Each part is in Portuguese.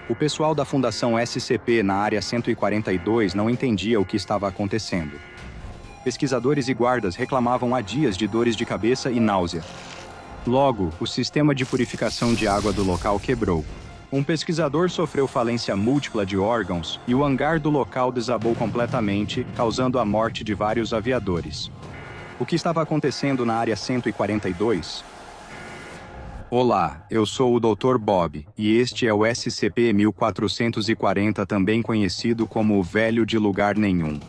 O pessoal da Fundação SCP na Área 142 não entendia o que estava acontecendo. Pesquisadores e guardas reclamavam há dias de dores de cabeça e náusea. Logo, o sistema de purificação de água do local quebrou. Um pesquisador sofreu falência múltipla de órgãos e o hangar do local desabou completamente, causando a morte de vários aviadores. O que estava acontecendo na Área 142? Olá, eu sou o Dr. Bob, e este é o SCP-1440, também conhecido como o Velho de Lugar Nenhum.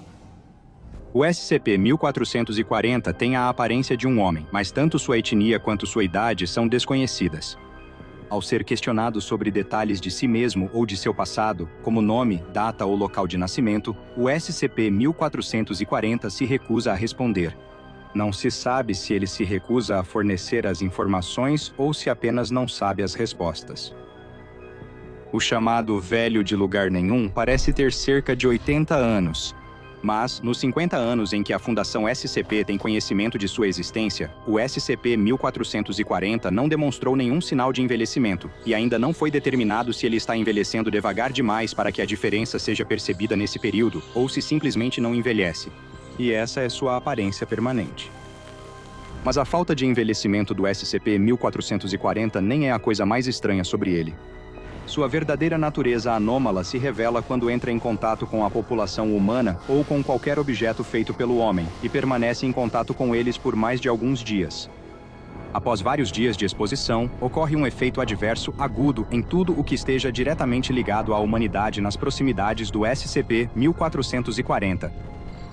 O SCP-1440 tem a aparência de um homem, mas tanto sua etnia quanto sua idade são desconhecidas. Ao ser questionado sobre detalhes de si mesmo ou de seu passado, como nome, data ou local de nascimento, o SCP-1440 se recusa a responder. Não se sabe se ele se recusa a fornecer as informações ou se apenas não sabe as respostas. O chamado Velho de Lugar Nenhum parece ter cerca de 80 anos. Mas, nos 50 anos em que a Fundação SCP tem conhecimento de sua existência, o SCP-1440 não demonstrou nenhum sinal de envelhecimento, e ainda não foi determinado se ele está envelhecendo devagar demais para que a diferença seja percebida nesse período, ou se simplesmente não envelhece. E essa é sua aparência permanente. Mas a falta de envelhecimento do SCP-1440 nem é a coisa mais estranha sobre ele. Sua verdadeira natureza anômala se revela quando entra em contato com a população humana ou com qualquer objeto feito pelo homem, e permanece em contato com eles por mais de alguns dias. Após vários dias de exposição, ocorre um efeito adverso agudo em tudo o que esteja diretamente ligado à humanidade nas proximidades do SCP-1440.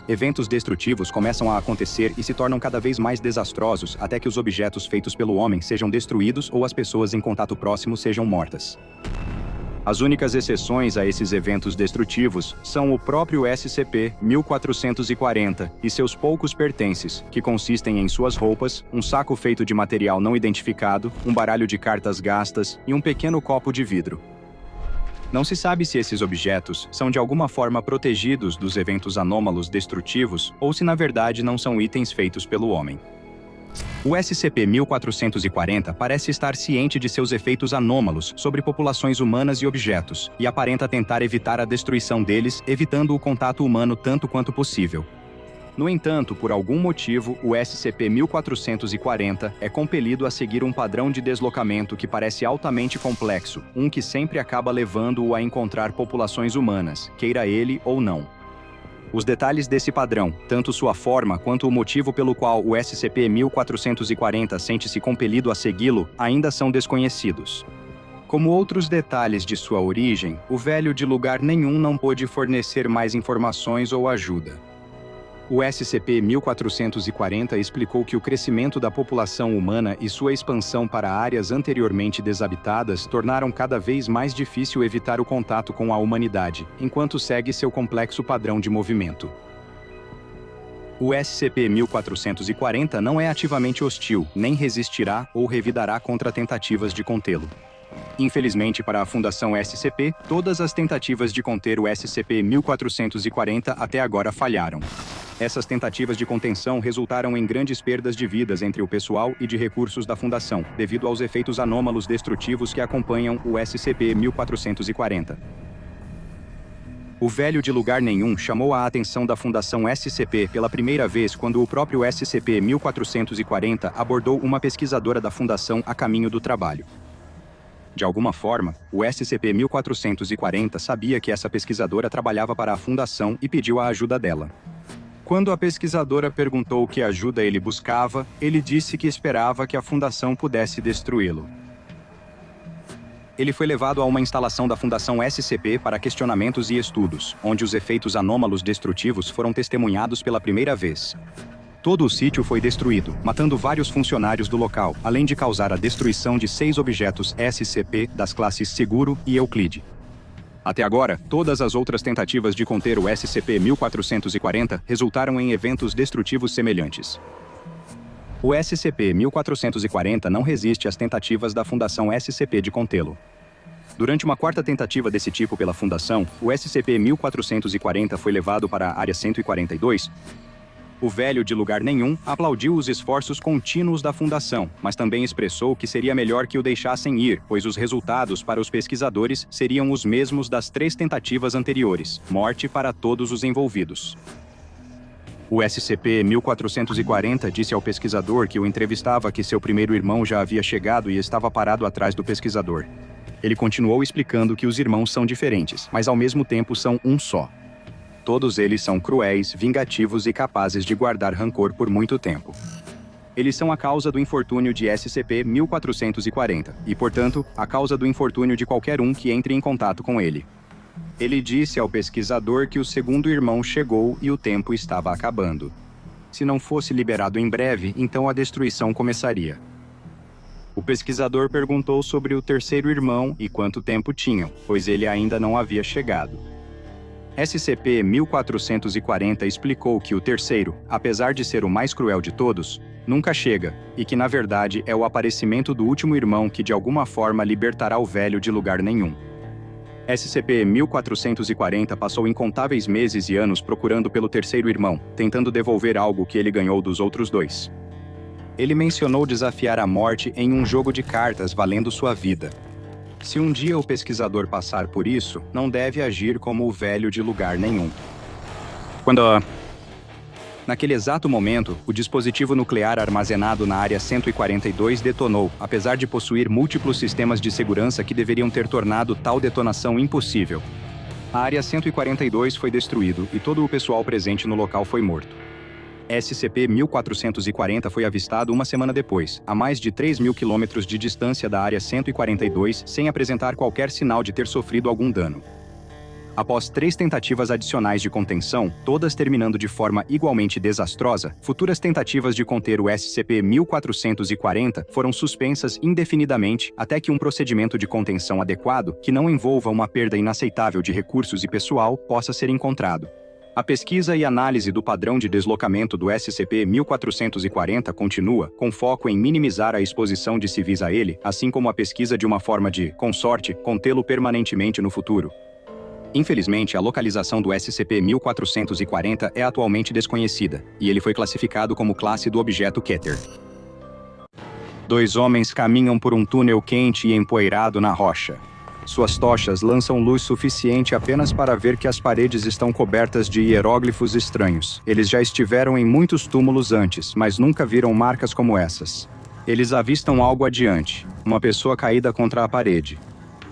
Eventos destrutivos começam a acontecer e se tornam cada vez mais desastrosos até que os objetos feitos pelo homem sejam destruídos ou as pessoas em contato próximo sejam mortas. As únicas exceções a esses eventos destrutivos são o próprio SCP-1440 e seus poucos pertences, que consistem em suas roupas, um saco feito de material não identificado, um baralho de cartas gastas e um pequeno copo de vidro. Não se sabe se esses objetos são de alguma forma protegidos dos eventos anômalos destrutivos ou se na verdade não são itens feitos pelo homem. O SCP-1440 parece estar ciente de seus efeitos anômalos sobre populações humanas e objetos, e aparenta tentar evitar a destruição deles, evitando o contato humano tanto quanto possível. No entanto, por algum motivo, o SCP-1440 é compelido a seguir um padrão de deslocamento que parece altamente complexo, um que sempre acaba levando-o a encontrar populações humanas, queira ele ou não. Os detalhes desse padrão, tanto sua forma quanto o motivo pelo qual o SCP-1440 sente-se compelido a segui-lo, ainda são desconhecidos. Como outros detalhes de sua origem, o Velho de Lugar Nenhum não pôde fornecer mais informações ou ajuda. O SCP-1440 explicou que o crescimento da população humana e sua expansão para áreas anteriormente desabitadas tornaram cada vez mais difícil evitar o contato com a humanidade, enquanto segue seu complexo padrão de movimento. O SCP-1440 não é ativamente hostil, nem resistirá ou revidará contra tentativas de contê-lo. Infelizmente para a Fundação SCP, todas as tentativas de conter o SCP-1440 até agora falharam. Essas tentativas de contenção resultaram em grandes perdas de vidas entre o pessoal e de recursos da Fundação, devido aos efeitos anômalos destrutivos que acompanham o SCP-1440. O Velho de Lugar Nenhum chamou a atenção da Fundação SCP pela primeira vez quando o próprio SCP-1440 abordou uma pesquisadora da Fundação a caminho do trabalho. De alguma forma, o SCP-1440 sabia que essa pesquisadora trabalhava para a Fundação e pediu a ajuda dela. Quando a pesquisadora perguntou que ajuda ele buscava, ele disse que esperava que a Fundação pudesse destruí-lo. Ele foi levado a uma instalação da Fundação SCP para questionamentos e estudos, onde os efeitos anômalos destrutivos foram testemunhados pela primeira vez. Todo o sítio foi destruído, matando vários funcionários do local, além de causar a destruição de 6 objetos SCP das classes Seguro e Euclide. Até agora, todas as outras tentativas de conter o SCP-1440 resultaram em eventos destrutivos semelhantes. O SCP-1440 não resiste às tentativas da Fundação SCP de contê-lo. Durante uma quarta tentativa desse tipo pela Fundação, o SCP-1440 foi levado para a Área 142. O velho de lugar nenhum aplaudiu os esforços contínuos da fundação, mas também expressou que seria melhor que o deixassem ir, pois os resultados para os pesquisadores seriam os mesmos das 3 tentativas anteriores: morte para todos os envolvidos. O SCP-1440 disse ao pesquisador que o entrevistava que seu primeiro irmão já havia chegado e estava parado atrás do pesquisador. Ele continuou explicando que os irmãos são diferentes, mas ao mesmo tempo são um só. Todos eles são cruéis, vingativos e capazes de guardar rancor por muito tempo. Eles são a causa do infortúnio de SCP-1440 e, portanto, a causa do infortúnio de qualquer um que entre em contato com ele. Ele disse ao pesquisador que o segundo irmão chegou e o tempo estava acabando. Se não fosse liberado em breve, então a destruição começaria. O pesquisador perguntou sobre o terceiro irmão e quanto tempo tinham, pois ele ainda não havia chegado. SCP-1440 explicou que o terceiro, apesar de ser o mais cruel de todos, nunca chega, e que na verdade é o aparecimento do último irmão que de alguma forma libertará o velho de lugar nenhum. SCP-1440 passou incontáveis meses e anos procurando pelo terceiro irmão, tentando devolver algo que ele ganhou dos outros 2. Ele mencionou desafiar a morte em um jogo de cartas valendo sua vida. Se um dia o pesquisador passar por isso, não deve agir como o velho de lugar nenhum. Naquele exato momento, o dispositivo nuclear armazenado na Área 142 detonou, apesar de possuir múltiplos sistemas de segurança que deveriam ter tornado tal detonação impossível. A Área 142 foi destruído e todo o pessoal presente no local foi morto. SCP-1440 foi avistado uma semana depois, a mais de 3.000 quilômetros de distância da Área 142, sem apresentar qualquer sinal de ter sofrido algum dano. Após 3 tentativas adicionais de contenção, todas terminando de forma igualmente desastrosa, futuras tentativas de conter o SCP-1440 foram suspensas indefinidamente até que um procedimento de contenção adequado, que não envolva uma perda inaceitável de recursos e pessoal, possa ser encontrado. A pesquisa e análise do padrão de deslocamento do SCP-1440 continua, com foco em minimizar a exposição de civis a ele, assim como a pesquisa de uma forma de, com sorte, contê-lo permanentemente no futuro. Infelizmente, a localização do SCP-1440 é atualmente desconhecida, e ele foi classificado como classe do objeto Keter. 2 homens caminham por um túnel quente e empoeirado na rocha. Suas tochas lançam luz suficiente apenas para ver que as paredes estão cobertas de hieróglifos estranhos. Eles já estiveram em muitos túmulos antes, mas nunca viram marcas como essas. Eles avistam algo adiante, uma pessoa caída contra a parede.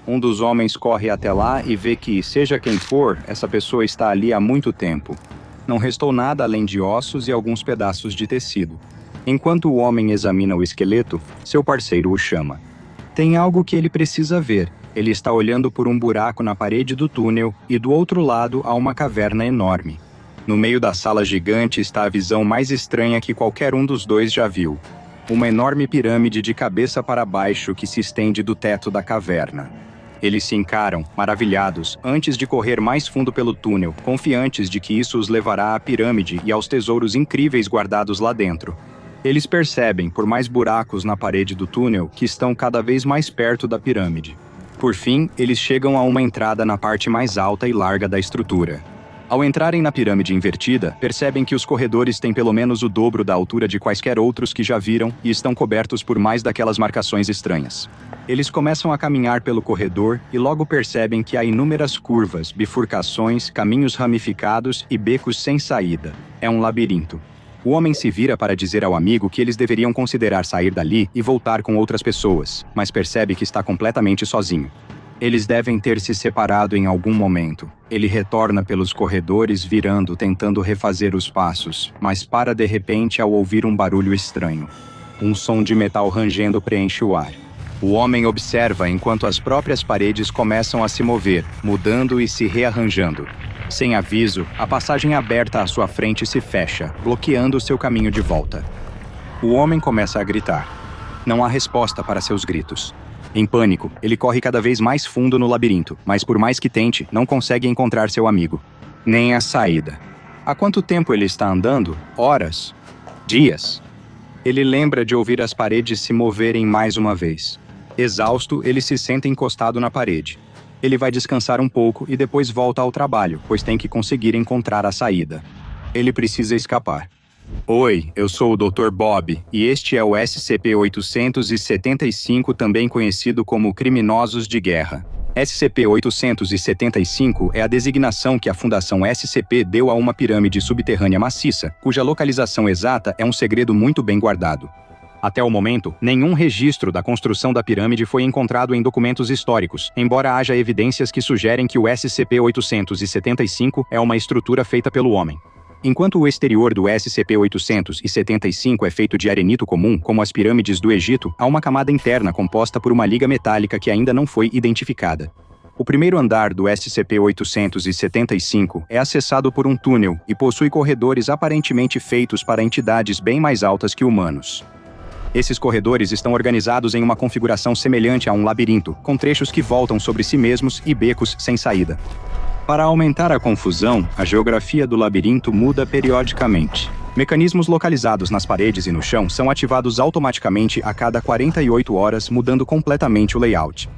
Um dos homens corre até lá e vê que, seja quem for, essa pessoa está ali há muito tempo. Não restou nada além de ossos e alguns pedaços de tecido. Enquanto o homem examina o esqueleto, seu parceiro o chama. Tem algo que ele precisa ver. Ele está olhando por um buraco na parede do túnel e do outro lado há uma caverna enorme. No meio da sala gigante está a visão mais estranha que qualquer um dos 2 já viu. Uma enorme pirâmide de cabeça para baixo que se estende do teto da caverna. Eles se encaram, maravilhados, antes de correr mais fundo pelo túnel, confiantes de que isso os levará à pirâmide e aos tesouros incríveis guardados lá dentro. Eles percebem, por mais buracos na parede do túnel, que estão cada vez mais perto da pirâmide. Por fim, eles chegam a uma entrada na parte mais alta e larga da estrutura. Ao entrarem na pirâmide invertida, percebem que os corredores têm pelo menos o dobro da altura de quaisquer outros que já viram e estão cobertos por mais daquelas marcações estranhas. Eles começam a caminhar pelo corredor e logo percebem que há inúmeras curvas, bifurcações, caminhos ramificados e becos sem saída. É um labirinto. O homem se vira para dizer ao amigo que eles deveriam considerar sair dali e voltar com outras pessoas, mas percebe que está completamente sozinho. Eles devem ter se separado em algum momento. Ele retorna pelos corredores virando, tentando refazer os passos, mas para de repente ao ouvir um barulho estranho. Um som de metal rangendo preenche o ar. O homem observa enquanto as próprias paredes começam a se mover, mudando e se rearranjando. Sem aviso, a passagem aberta à sua frente se fecha, bloqueando seu caminho de volta. O homem começa a gritar. Não há resposta para seus gritos. Em pânico, ele corre cada vez mais fundo no labirinto, mas por mais que tente, não consegue encontrar seu amigo. Nem a saída. Há quanto tempo ele está andando? Horas? Dias? Ele lembra de ouvir as paredes se moverem mais uma vez. Exausto, ele se senta encostado na parede. Ele vai descansar um pouco e depois volta ao trabalho, pois tem que conseguir encontrar a saída. Ele precisa escapar. Oi, eu sou o Dr. Bob, e este é o SCP-875, também conhecido como Criminosos de Guerra. SCP-875 é a designação que a Fundação SCP deu a uma pirâmide subterrânea maciça, cuja localização exata é um segredo muito bem guardado. Até o momento, nenhum registro da construção da pirâmide foi encontrado em documentos históricos, embora haja evidências que sugerem que o SCP-875 é uma estrutura feita pelo homem. Enquanto o exterior do SCP-875 é feito de arenito comum, como as pirâmides do Egito, há uma camada interna composta por uma liga metálica que ainda não foi identificada. O primeiro andar do SCP-875 é acessado por um túnel e possui corredores aparentemente feitos para entidades bem mais altas que humanos. Esses corredores estão organizados em uma configuração semelhante a um labirinto, com trechos que voltam sobre si mesmos e becos sem saída. Para aumentar a confusão, a geografia do labirinto muda periodicamente. Mecanismos localizados nas paredes e no chão são ativados automaticamente a cada 48 horas, mudando completamente o layout.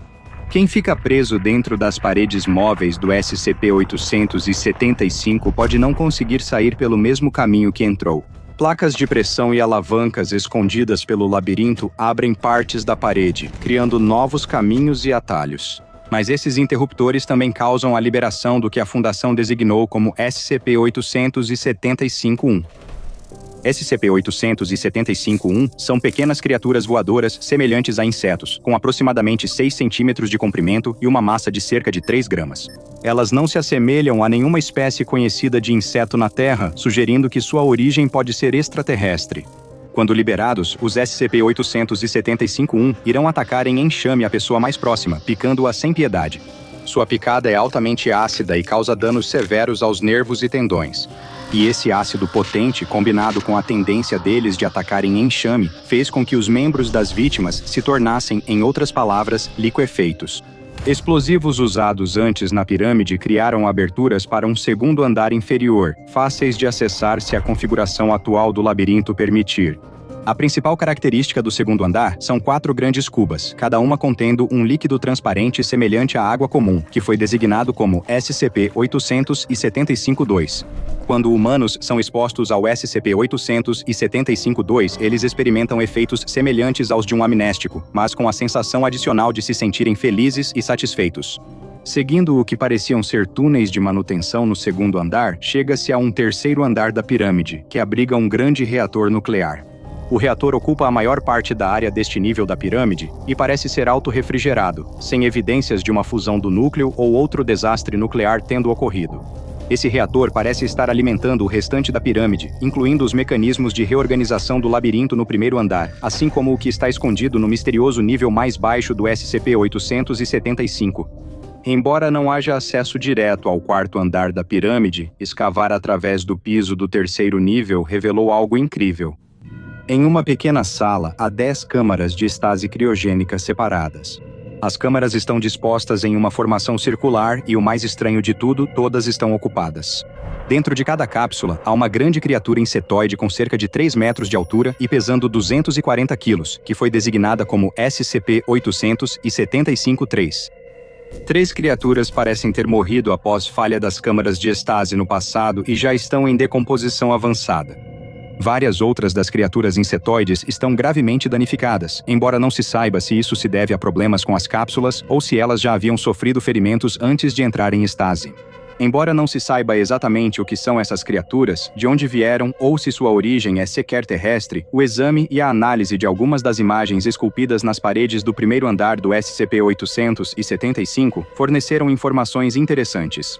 Quem fica preso dentro das paredes móveis do SCP-875 pode não conseguir sair pelo mesmo caminho que entrou. Placas de pressão e alavancas escondidas pelo labirinto abrem partes da parede, criando novos caminhos e atalhos. Mas esses interruptores também causam a liberação do que a Fundação designou como SCP-875-1. SCP-875-1 são pequenas criaturas voadoras semelhantes a insetos, com aproximadamente 6 centímetros de comprimento e uma massa de cerca de 3 gramas. Elas não se assemelham a nenhuma espécie conhecida de inseto na Terra, sugerindo que sua origem pode ser extraterrestre. Quando liberados, os SCP-875-1 irão atacar em enxame a pessoa mais próxima, picando-a sem piedade. Sua picada é altamente ácida e causa danos severos aos nervos e tendões. E esse ácido potente, combinado com a tendência deles de atacarem em enxame, fez com que os membros das vítimas se tornassem, em outras palavras, liquefeitos. Explosivos usados antes na pirâmide criaram aberturas para um segundo andar inferior, fáceis de acessar se a configuração atual do labirinto permitir. A principal característica do segundo andar são 4 grandes cubas, cada uma contendo um líquido transparente semelhante à água comum, que foi designado como SCP-875-2. Quando humanos são expostos ao SCP-875-2, eles experimentam efeitos semelhantes aos de um amnéstico, mas com a sensação adicional de se sentirem felizes e satisfeitos. Seguindo o que pareciam ser túneis de manutenção no segundo andar, chega-se a um terceiro andar da pirâmide, que abriga um grande reator nuclear. O reator ocupa a maior parte da área deste nível da pirâmide e parece ser autorrefrigerado, sem evidências de uma fusão do núcleo ou outro desastre nuclear tendo ocorrido. Esse reator parece estar alimentando o restante da pirâmide, incluindo os mecanismos de reorganização do labirinto no primeiro andar, assim como o que está escondido no misterioso nível mais baixo do SCP-875. Embora não haja acesso direto ao quarto andar da pirâmide, escavar através do piso do terceiro nível revelou algo incrível. Em uma pequena sala, há 10 câmaras de estase criogênica separadas. As câmaras estão dispostas em uma formação circular e, o mais estranho de tudo, todas estão ocupadas. Dentro de cada cápsula, há uma grande criatura insetoide com cerca de 3 metros de altura e pesando 240 quilos, que foi designada como SCP-875-3. 3 criaturas parecem ter morrido após falha das câmaras de estase no passado e já estão em decomposição avançada. Várias outras das criaturas insetoides estão gravemente danificadas, embora não se saiba se isso se deve a problemas com as cápsulas ou se elas já haviam sofrido ferimentos antes de entrar em estase. Embora não se saiba exatamente o que são essas criaturas, de onde vieram ou se sua origem é sequer terrestre, o exame e a análise de algumas das imagens esculpidas nas paredes do primeiro andar do SCP-875 forneceram informações interessantes.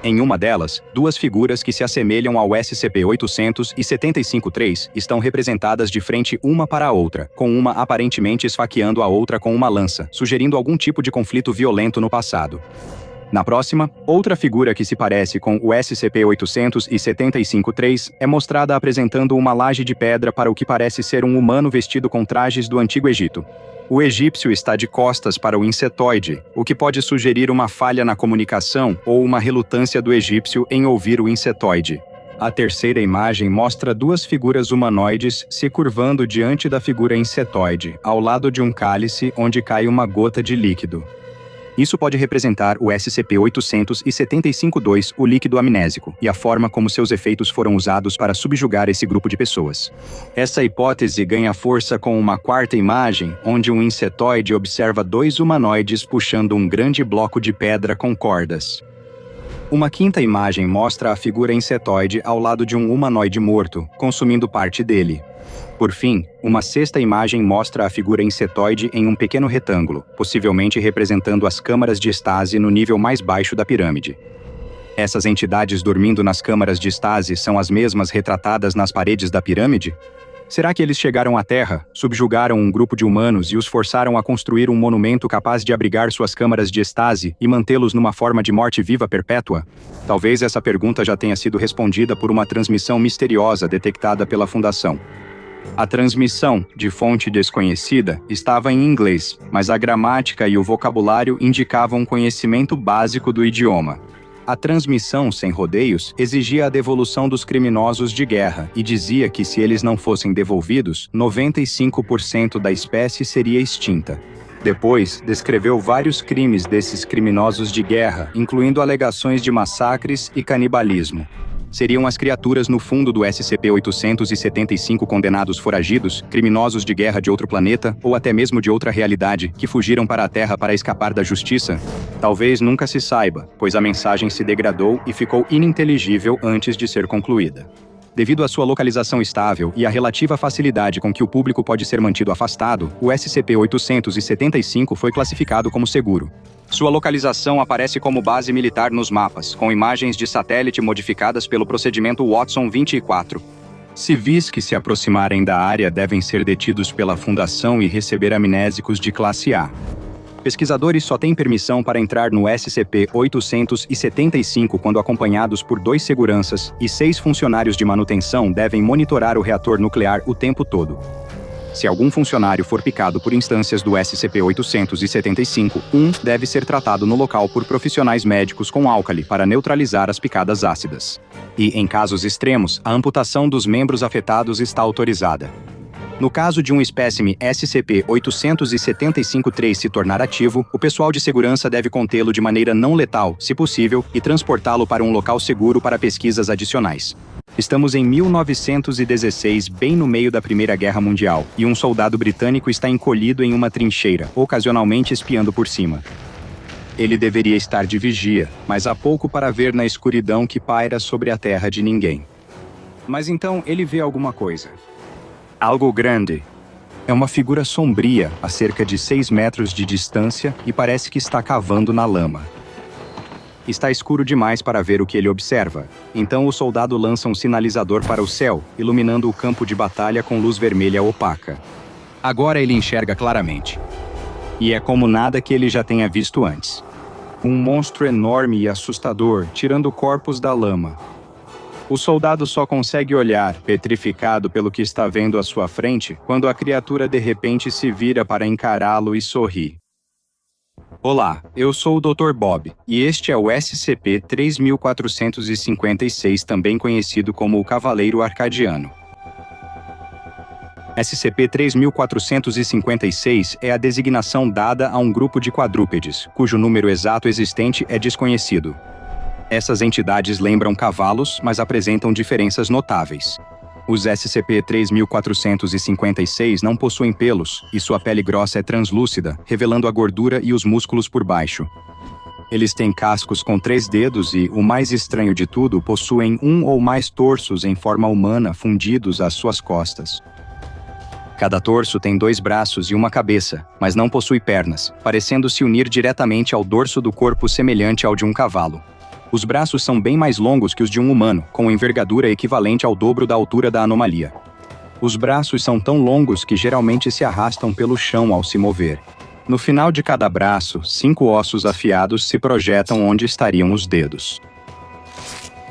Em uma delas, 2 figuras que se assemelham ao SCP-875-3 estão representadas de frente uma para a outra, com uma aparentemente esfaqueando a outra com uma lança, sugerindo algum tipo de conflito violento no passado. Na próxima, outra figura que se parece com o SCP-875-3 é mostrada apresentando uma laje de pedra para o que parece ser um humano vestido com trajes do Antigo Egito. O egípcio está de costas para o insetoide, o que pode sugerir uma falha na comunicação ou uma relutância do egípcio em ouvir o insetoide. A terceira imagem mostra 2 figuras humanoides se curvando diante da figura insetoide, ao lado de um cálice onde cai uma gota de líquido. Isso pode representar o SCP-875-2, o líquido amnésico, e a forma como seus efeitos foram usados para subjugar esse grupo de pessoas. Essa hipótese ganha força com uma quarta imagem, onde um insetoide observa dois humanoides puxando um grande bloco de pedra com cordas. Uma quinta imagem mostra a figura insetoide ao lado de um humanoide morto, consumindo parte dele. Por fim, uma sexta imagem mostra a figura insetoide em um pequeno retângulo, possivelmente representando as câmaras de estase no nível mais baixo da pirâmide. Essas entidades dormindo nas câmaras de estase são as mesmas retratadas nas paredes da pirâmide? Será que eles chegaram à Terra, subjugaram um grupo de humanos e os forçaram a construir um monumento capaz de abrigar suas câmaras de estase e mantê-los numa forma de morte-viva perpétua? Talvez essa pergunta já tenha sido respondida por uma transmissão misteriosa detectada pela Fundação. A transmissão, de fonte desconhecida, estava em inglês, mas a gramática e o vocabulário indicavam um conhecimento básico do idioma. A transmissão, sem rodeios, exigia a devolução dos criminosos de guerra e dizia que se eles não fossem devolvidos, 95% da espécie seria extinta. Depois, descreveu vários crimes desses criminosos de guerra, incluindo alegações de massacres e canibalismo. Seriam as criaturas no fundo do SCP-875 condenados foragidos, criminosos de guerra de outro planeta ou até mesmo de outra realidade que fugiram para a Terra para escapar da justiça? Talvez nunca se saiba, pois a mensagem se degradou e ficou ininteligível antes de ser concluída. Devido à sua localização estável e à relativa facilidade com que o público pode ser mantido afastado, o SCP-875 foi classificado como seguro. Sua localização aparece como base militar nos mapas, com imagens de satélite modificadas pelo procedimento Watson 24. Civis que se aproximarem da área devem ser detidos pela Fundação e receber amnésicos de classe A. Pesquisadores só têm permissão para entrar no SCP-875 quando acompanhados por 2 seguranças e 6 funcionários de manutenção devem monitorar o reator nuclear o tempo todo. Se algum funcionário for picado por instâncias do SCP-875, deve ser tratado no local por profissionais médicos com álcali para neutralizar as picadas ácidas. E, em casos extremos, a amputação dos membros afetados está autorizada. No caso de um espécime SCP-875-3 se tornar ativo, o pessoal de segurança deve contê-lo de maneira não letal, se possível, e transportá-lo para um local seguro para pesquisas adicionais. Estamos em 1916, bem no meio da Primeira Guerra Mundial, e um soldado britânico está encolhido em uma trincheira, ocasionalmente espiando por cima. Ele deveria estar de vigia, mas há pouco para ver na escuridão que paira sobre a terra de ninguém. Mas então ele vê alguma coisa. Algo grande. É uma figura sombria, a cerca de 6 metros de distância, e parece que está cavando na lama. Está escuro demais para ver o que ele observa. Então o soldado lança um sinalizador para o céu, iluminando o campo de batalha com luz vermelha opaca. Agora ele enxerga claramente. E é como nada que ele já tenha visto antes. Um monstro enorme e assustador, tirando corpos da lama. O soldado só consegue olhar, petrificado pelo que está vendo à sua frente, quando a criatura de repente se vira para encará-lo e sorri. Olá, eu sou o Dr. Bob, e este é o SCP-3456, também conhecido como o Cavaleiro Arcadiano. SCP-3456 é a designação dada a um grupo de quadrúpedes, cujo número exato existente é desconhecido. Essas entidades lembram cavalos, mas apresentam diferenças notáveis. Os SCP-3456 não possuem pelos, e sua pele grossa é translúcida, revelando a gordura e os músculos por baixo. Eles têm cascos com 3 dedos e, o mais estranho de tudo, possuem um ou mais torsos em forma humana fundidos às suas costas. Cada torso tem 2 braços e uma cabeça, mas não possui pernas, parecendo se unir diretamente ao dorso do corpo semelhante ao de um cavalo. Os braços são bem mais longos que os de um humano, com envergadura equivalente ao dobro da altura da anomalia. Os braços são tão longos que geralmente se arrastam pelo chão ao se mover. No final de cada braço, 5 ossos afiados se projetam onde estariam os dedos.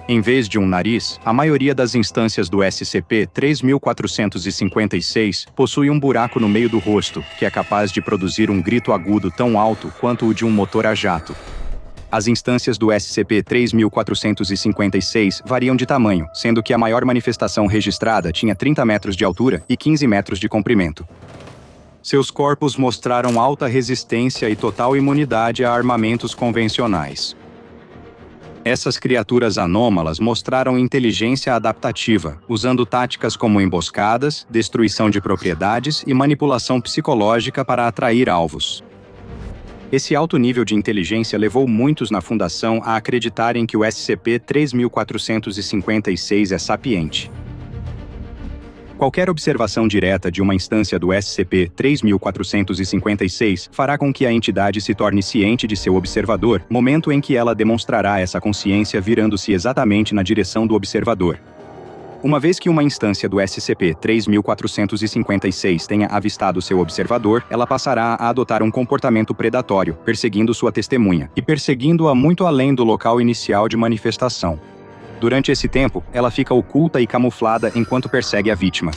Em vez de um nariz, a maioria das instâncias do SCP-3456 possui um buraco no meio do rosto, que é capaz de produzir um grito agudo tão alto quanto o de um motor a jato. As instâncias do SCP-3456 variam de tamanho, sendo que a maior manifestação registrada tinha 30 metros de altura e 15 metros de comprimento. Seus corpos mostraram alta resistência e total imunidade a armamentos convencionais. Essas criaturas anômalas mostraram inteligência adaptativa, usando táticas como emboscadas, destruição de propriedades e manipulação psicológica para atrair alvos. Esse alto nível de inteligência levou muitos na Fundação a acreditarem que o SCP-3456 é sapiente. Qualquer observação direta de uma instância do SCP-3456 fará com que a entidade se torne ciente de seu observador, momento em que ela demonstrará essa consciência virando-se exatamente na direção do observador. Uma vez que uma instância do SCP-3456 tenha avistado seu observador, ela passará a adotar um comportamento predatório, perseguindo sua testemunha, e perseguindo-a muito além do local inicial de manifestação. Durante esse tempo, ela fica oculta e camuflada enquanto persegue a vítima.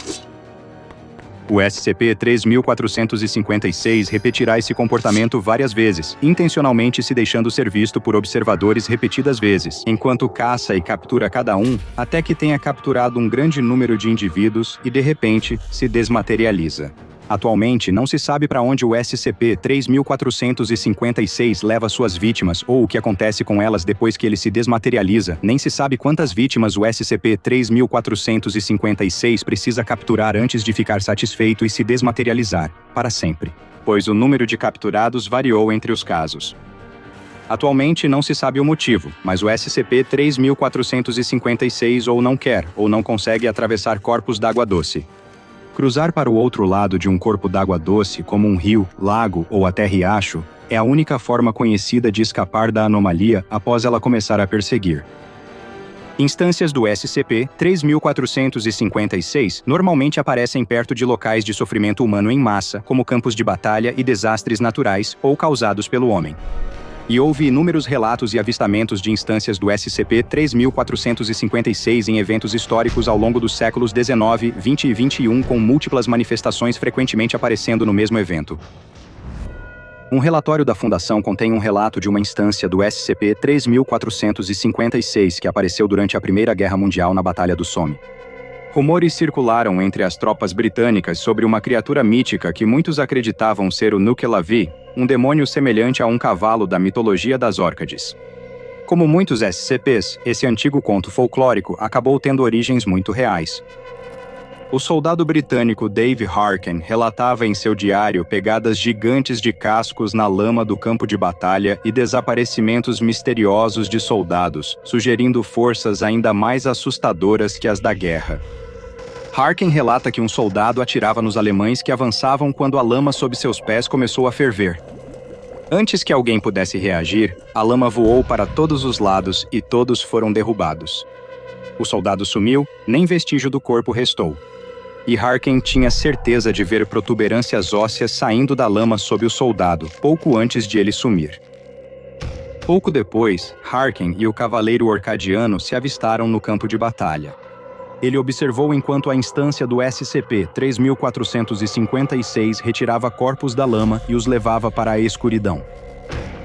O SCP-3456 repetirá esse comportamento várias vezes, intencionalmente se deixando ser visto por observadores repetidas vezes, enquanto caça e captura cada um, até que tenha capturado um grande número de indivíduos e, de repente, se desmaterializa. Atualmente, não se sabe para onde o SCP-3456 leva suas vítimas ou o que acontece com elas depois que ele se desmaterializa, nem se sabe quantas vítimas o SCP-3456 precisa capturar antes de ficar satisfeito e se desmaterializar, para sempre, pois o número de capturados variou entre os casos. Atualmente não se sabe o motivo, mas o SCP-3456 ou não quer ou não consegue atravessar corpos d'água doce. Cruzar para o outro lado de um corpo d'água doce, como um rio, lago ou até riacho, é a única forma conhecida de escapar da anomalia após ela começar a perseguir. Instâncias do SCP-3456 normalmente aparecem perto de locais de sofrimento humano em massa, como campos de batalha e desastres naturais ou causados pelo homem. E houve inúmeros relatos e avistamentos de instâncias do SCP-3456 em eventos históricos ao longo dos séculos XIX, XX e XXI, com múltiplas manifestações frequentemente aparecendo no mesmo evento. Um relatório da Fundação contém um relato de uma instância do SCP-3456 que apareceu durante a Primeira Guerra Mundial na Batalha do Somme. Rumores circularam entre as tropas britânicas sobre uma criatura mítica que muitos acreditavam ser o Nuke-Lavie, um demônio semelhante a um cavalo da mitologia das Órcades. Como muitos SCPs, esse antigo conto folclórico acabou tendo origens muito reais. O soldado britânico Dave Harkin relatava em seu diário pegadas gigantes de cascos na lama do campo de batalha e desaparecimentos misteriosos de soldados, sugerindo forças ainda mais assustadoras que as da guerra. Harkin relata que um soldado atirava nos alemães que avançavam quando a lama sob seus pés começou a ferver. Antes que alguém pudesse reagir, a lama voou para todos os lados e todos foram derrubados. O soldado sumiu, nem vestígio do corpo restou. E Harkin tinha certeza de ver protuberâncias ósseas saindo da lama sob o soldado, pouco antes de ele sumir. Pouco depois, Harkin e o cavaleiro orcadiano se avistaram no campo de batalha. Ele observou enquanto a instância do SCP-3456 retirava corpos da lama e os levava para a escuridão.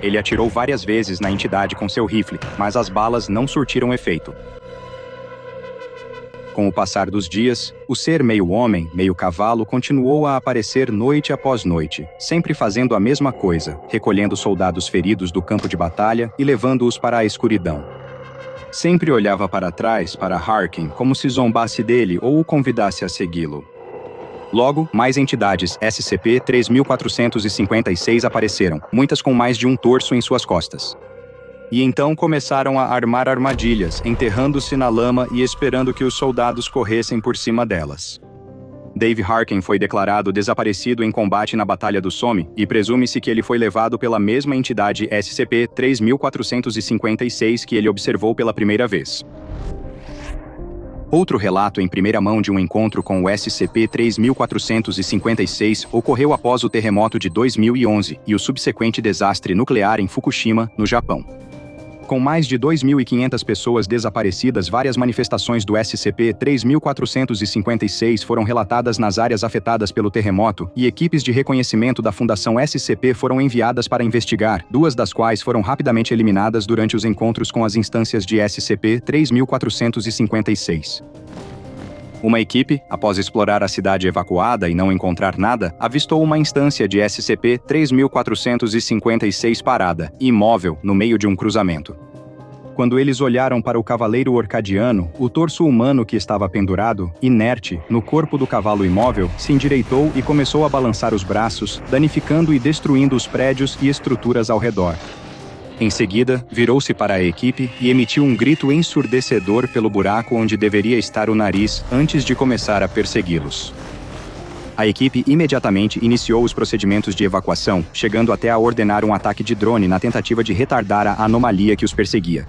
Ele atirou várias vezes na entidade com seu rifle, mas as balas não surtiram efeito. Com o passar dos dias, o ser meio homem, meio cavalo continuou a aparecer noite após noite, sempre fazendo a mesma coisa, recolhendo soldados feridos do campo de batalha e levando-os para a escuridão. Sempre olhava para trás, para Harkin, como se zombasse dele ou o convidasse a segui-lo. Logo, mais entidades SCP-3456 apareceram, muitas com mais de um torso em suas costas. E então começaram a armar armadilhas, enterrando-se na lama e esperando que os soldados corressem por cima delas. Dave Harkin foi declarado desaparecido em combate na Batalha do Somme e presume-se que ele foi levado pela mesma entidade SCP-3456 que ele observou pela primeira vez. Outro relato em primeira mão de um encontro com o SCP-3456 ocorreu após o terremoto de 2011 e o subsequente desastre nuclear em Fukushima, no Japão. Com mais de 2.500 pessoas desaparecidas, várias manifestações do SCP-3456 foram relatadas nas áreas afetadas pelo terremoto e equipes de reconhecimento da Fundação SCP foram enviadas para investigar, duas das quais foram rapidamente eliminadas durante os encontros com as instâncias de SCP-3456. Uma equipe, após explorar a cidade evacuada e não encontrar nada, avistou uma instância de SCP-3456 parada, imóvel, no meio de um cruzamento. Quando eles olharam para o cavaleiro orcadiano, o torso humano que estava pendurado, inerte, no corpo do cavalo imóvel, se endireitou e começou a balançar os braços, danificando e destruindo os prédios e estruturas ao redor. Em seguida, virou-se para a equipe e emitiu um grito ensurdecedor pelo buraco onde deveria estar o nariz antes de começar a persegui-los. A equipe imediatamente iniciou os procedimentos de evacuação, chegando até a ordenar um ataque de drone na tentativa de retardar a anomalia que os perseguia.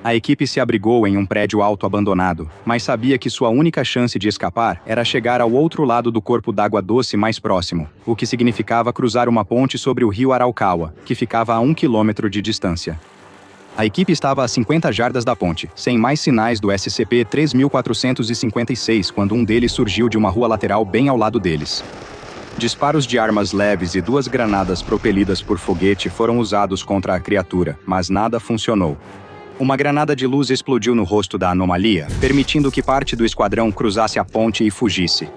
A equipe se abrigou em um prédio alto abandonado, mas sabia que sua única chance de escapar era chegar ao outro lado do corpo d'água doce mais próximo, o que significava cruzar uma ponte sobre o rio Araucáua, que ficava a 1 quilômetro de distância. A equipe estava a 50 jardas da ponte, sem mais sinais do SCP-3456, quando um deles surgiu de uma rua lateral bem ao lado deles. Disparos de armas leves e 2 granadas propelidas por foguete foram usados contra a criatura, mas nada funcionou. Uma granada de luz explodiu no rosto da anomalia, permitindo que parte do esquadrão cruzasse a ponte e fugisse.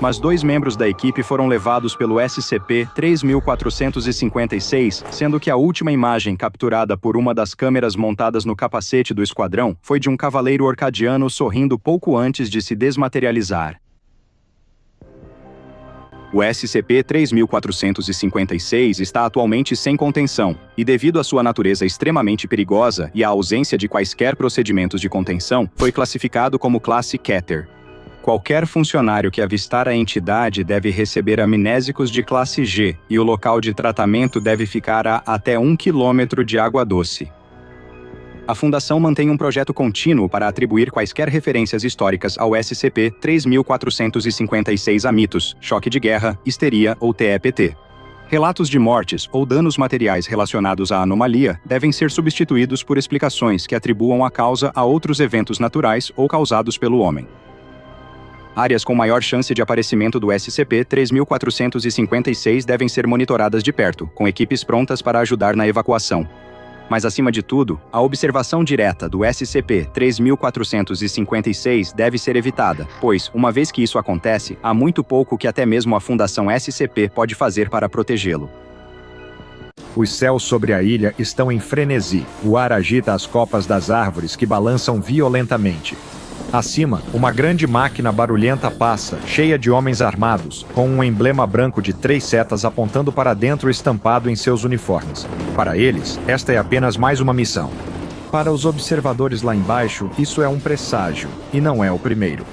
Mas 2 membros da equipe foram levados pelo SCP-3456, sendo que a última imagem capturada por uma das câmeras montadas no capacete do esquadrão foi de um cavaleiro orcadiano sorrindo pouco antes de se desmaterializar. O SCP-3456 está atualmente sem contenção, e devido à sua natureza extremamente perigosa e à ausência de quaisquer procedimentos de contenção, foi classificado como classe Keter. Qualquer funcionário que avistar a entidade deve receber amnésicos de classe G, e o local de tratamento deve ficar a até 1 quilômetro de água doce. A Fundação mantém um projeto contínuo para atribuir quaisquer referências históricas ao SCP-3456 a mitos, choque de guerra, histeria ou TEPT. Relatos de mortes ou danos materiais relacionados à anomalia devem ser substituídos por explicações que atribuam a causa a outros eventos naturais ou causados pelo homem. Áreas com maior chance de aparecimento do SCP-3456 devem ser monitoradas de perto, com equipes prontas para ajudar na evacuação. Mas, acima de tudo, a observação direta do SCP-3456 deve ser evitada, pois, uma vez que isso acontece, há muito pouco que até mesmo a Fundação SCP pode fazer para protegê-lo. Os céus sobre a ilha estão em frenesi. O ar agita as copas das árvores que balançam violentamente. Acima, uma grande máquina barulhenta passa, cheia de homens armados, com um emblema branco de 3 setas apontando para dentro estampado em seus uniformes. Para eles, esta é apenas mais uma missão. Para os observadores lá embaixo, isso é um presságio, e não é o primeiro.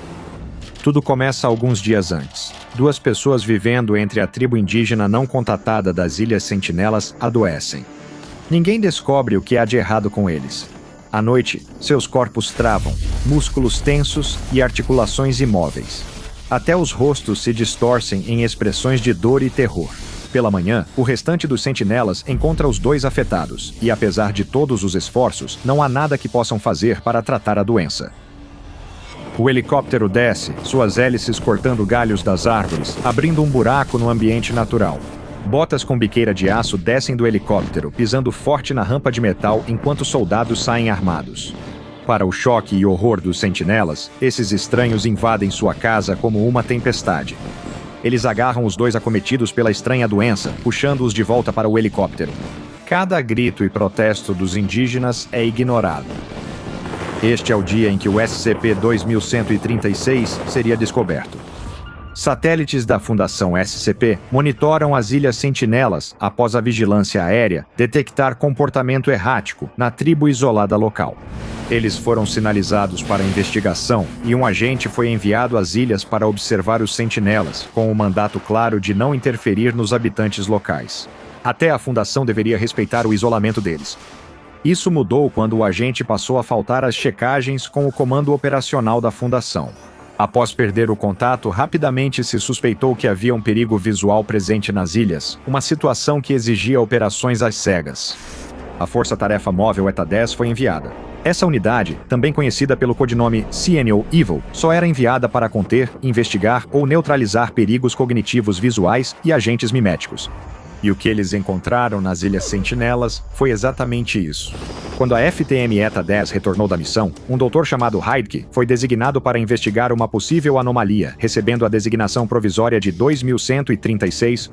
Tudo começa alguns dias antes. 2 pessoas vivendo entre a tribo indígena não contatada das Ilhas Sentinelas adoecem. Ninguém descobre o que há de errado com eles. À noite, seus corpos travam, músculos tensos e articulações imóveis. Até os rostos se distorcem em expressões de dor e terror. Pela manhã, o restante dos sentinelas encontra os 2 afetados, e apesar de todos os esforços, não há nada que possam fazer para tratar a doença. O helicóptero desce, suas hélices cortando galhos das árvores, abrindo um buraco no ambiente natural. Botas com biqueira de aço descem do helicóptero, pisando forte na rampa de metal enquanto soldados saem armados. Para o choque e horror dos sentinelas, esses estranhos invadem sua casa como uma tempestade. Eles agarram os 2 acometidos pela estranha doença, puxando-os de volta para o helicóptero. Cada grito e protesto dos indígenas é ignorado. Este é o dia em que o SCP-2136 seria descoberto. Satélites da Fundação SCP monitoram as Ilhas Sentinelas após a vigilância aérea detectar comportamento errático na tribo isolada local. Eles foram sinalizados para investigação e um agente foi enviado às ilhas para observar os sentinelas, com o mandato claro de não interferir nos habitantes locais. Até a Fundação deveria respeitar o isolamento deles. Isso mudou quando o agente passou a faltar às checagens com o comando operacional da Fundação. Após perder o contato, rapidamente se suspeitou que havia um perigo visual presente nas ilhas, uma situação que exigia operações às cegas. A Força-Tarefa Móvel ETA-10 foi enviada. Essa unidade, também conhecida pelo codinome Ciennial Evil, só era enviada para conter, investigar ou neutralizar perigos cognitivos visuais e agentes miméticos. E o que eles encontraram nas Ilhas Sentinelas foi exatamente isso. Quando a FTM ETA 10 retornou da missão, um doutor chamado Heidke foi designado para investigar uma possível anomalia, recebendo a designação provisória de 2136.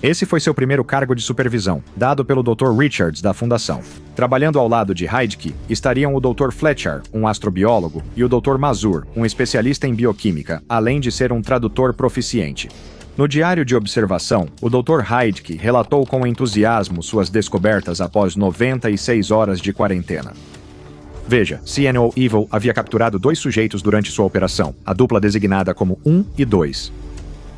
Esse foi seu primeiro cargo de supervisão, dado pelo Dr. Richards da Fundação. Trabalhando ao lado de Heidke estariam o Dr. Fletcher, um astrobiólogo, e o Dr. Mazur, um especialista em bioquímica, além de ser um tradutor proficiente. No diário de observação, o Dr. Heidke relatou com entusiasmo suas descobertas após 96 horas de quarentena. Veja, CNO Evil havia capturado 2 sujeitos durante sua operação, a dupla designada como 1 e 2.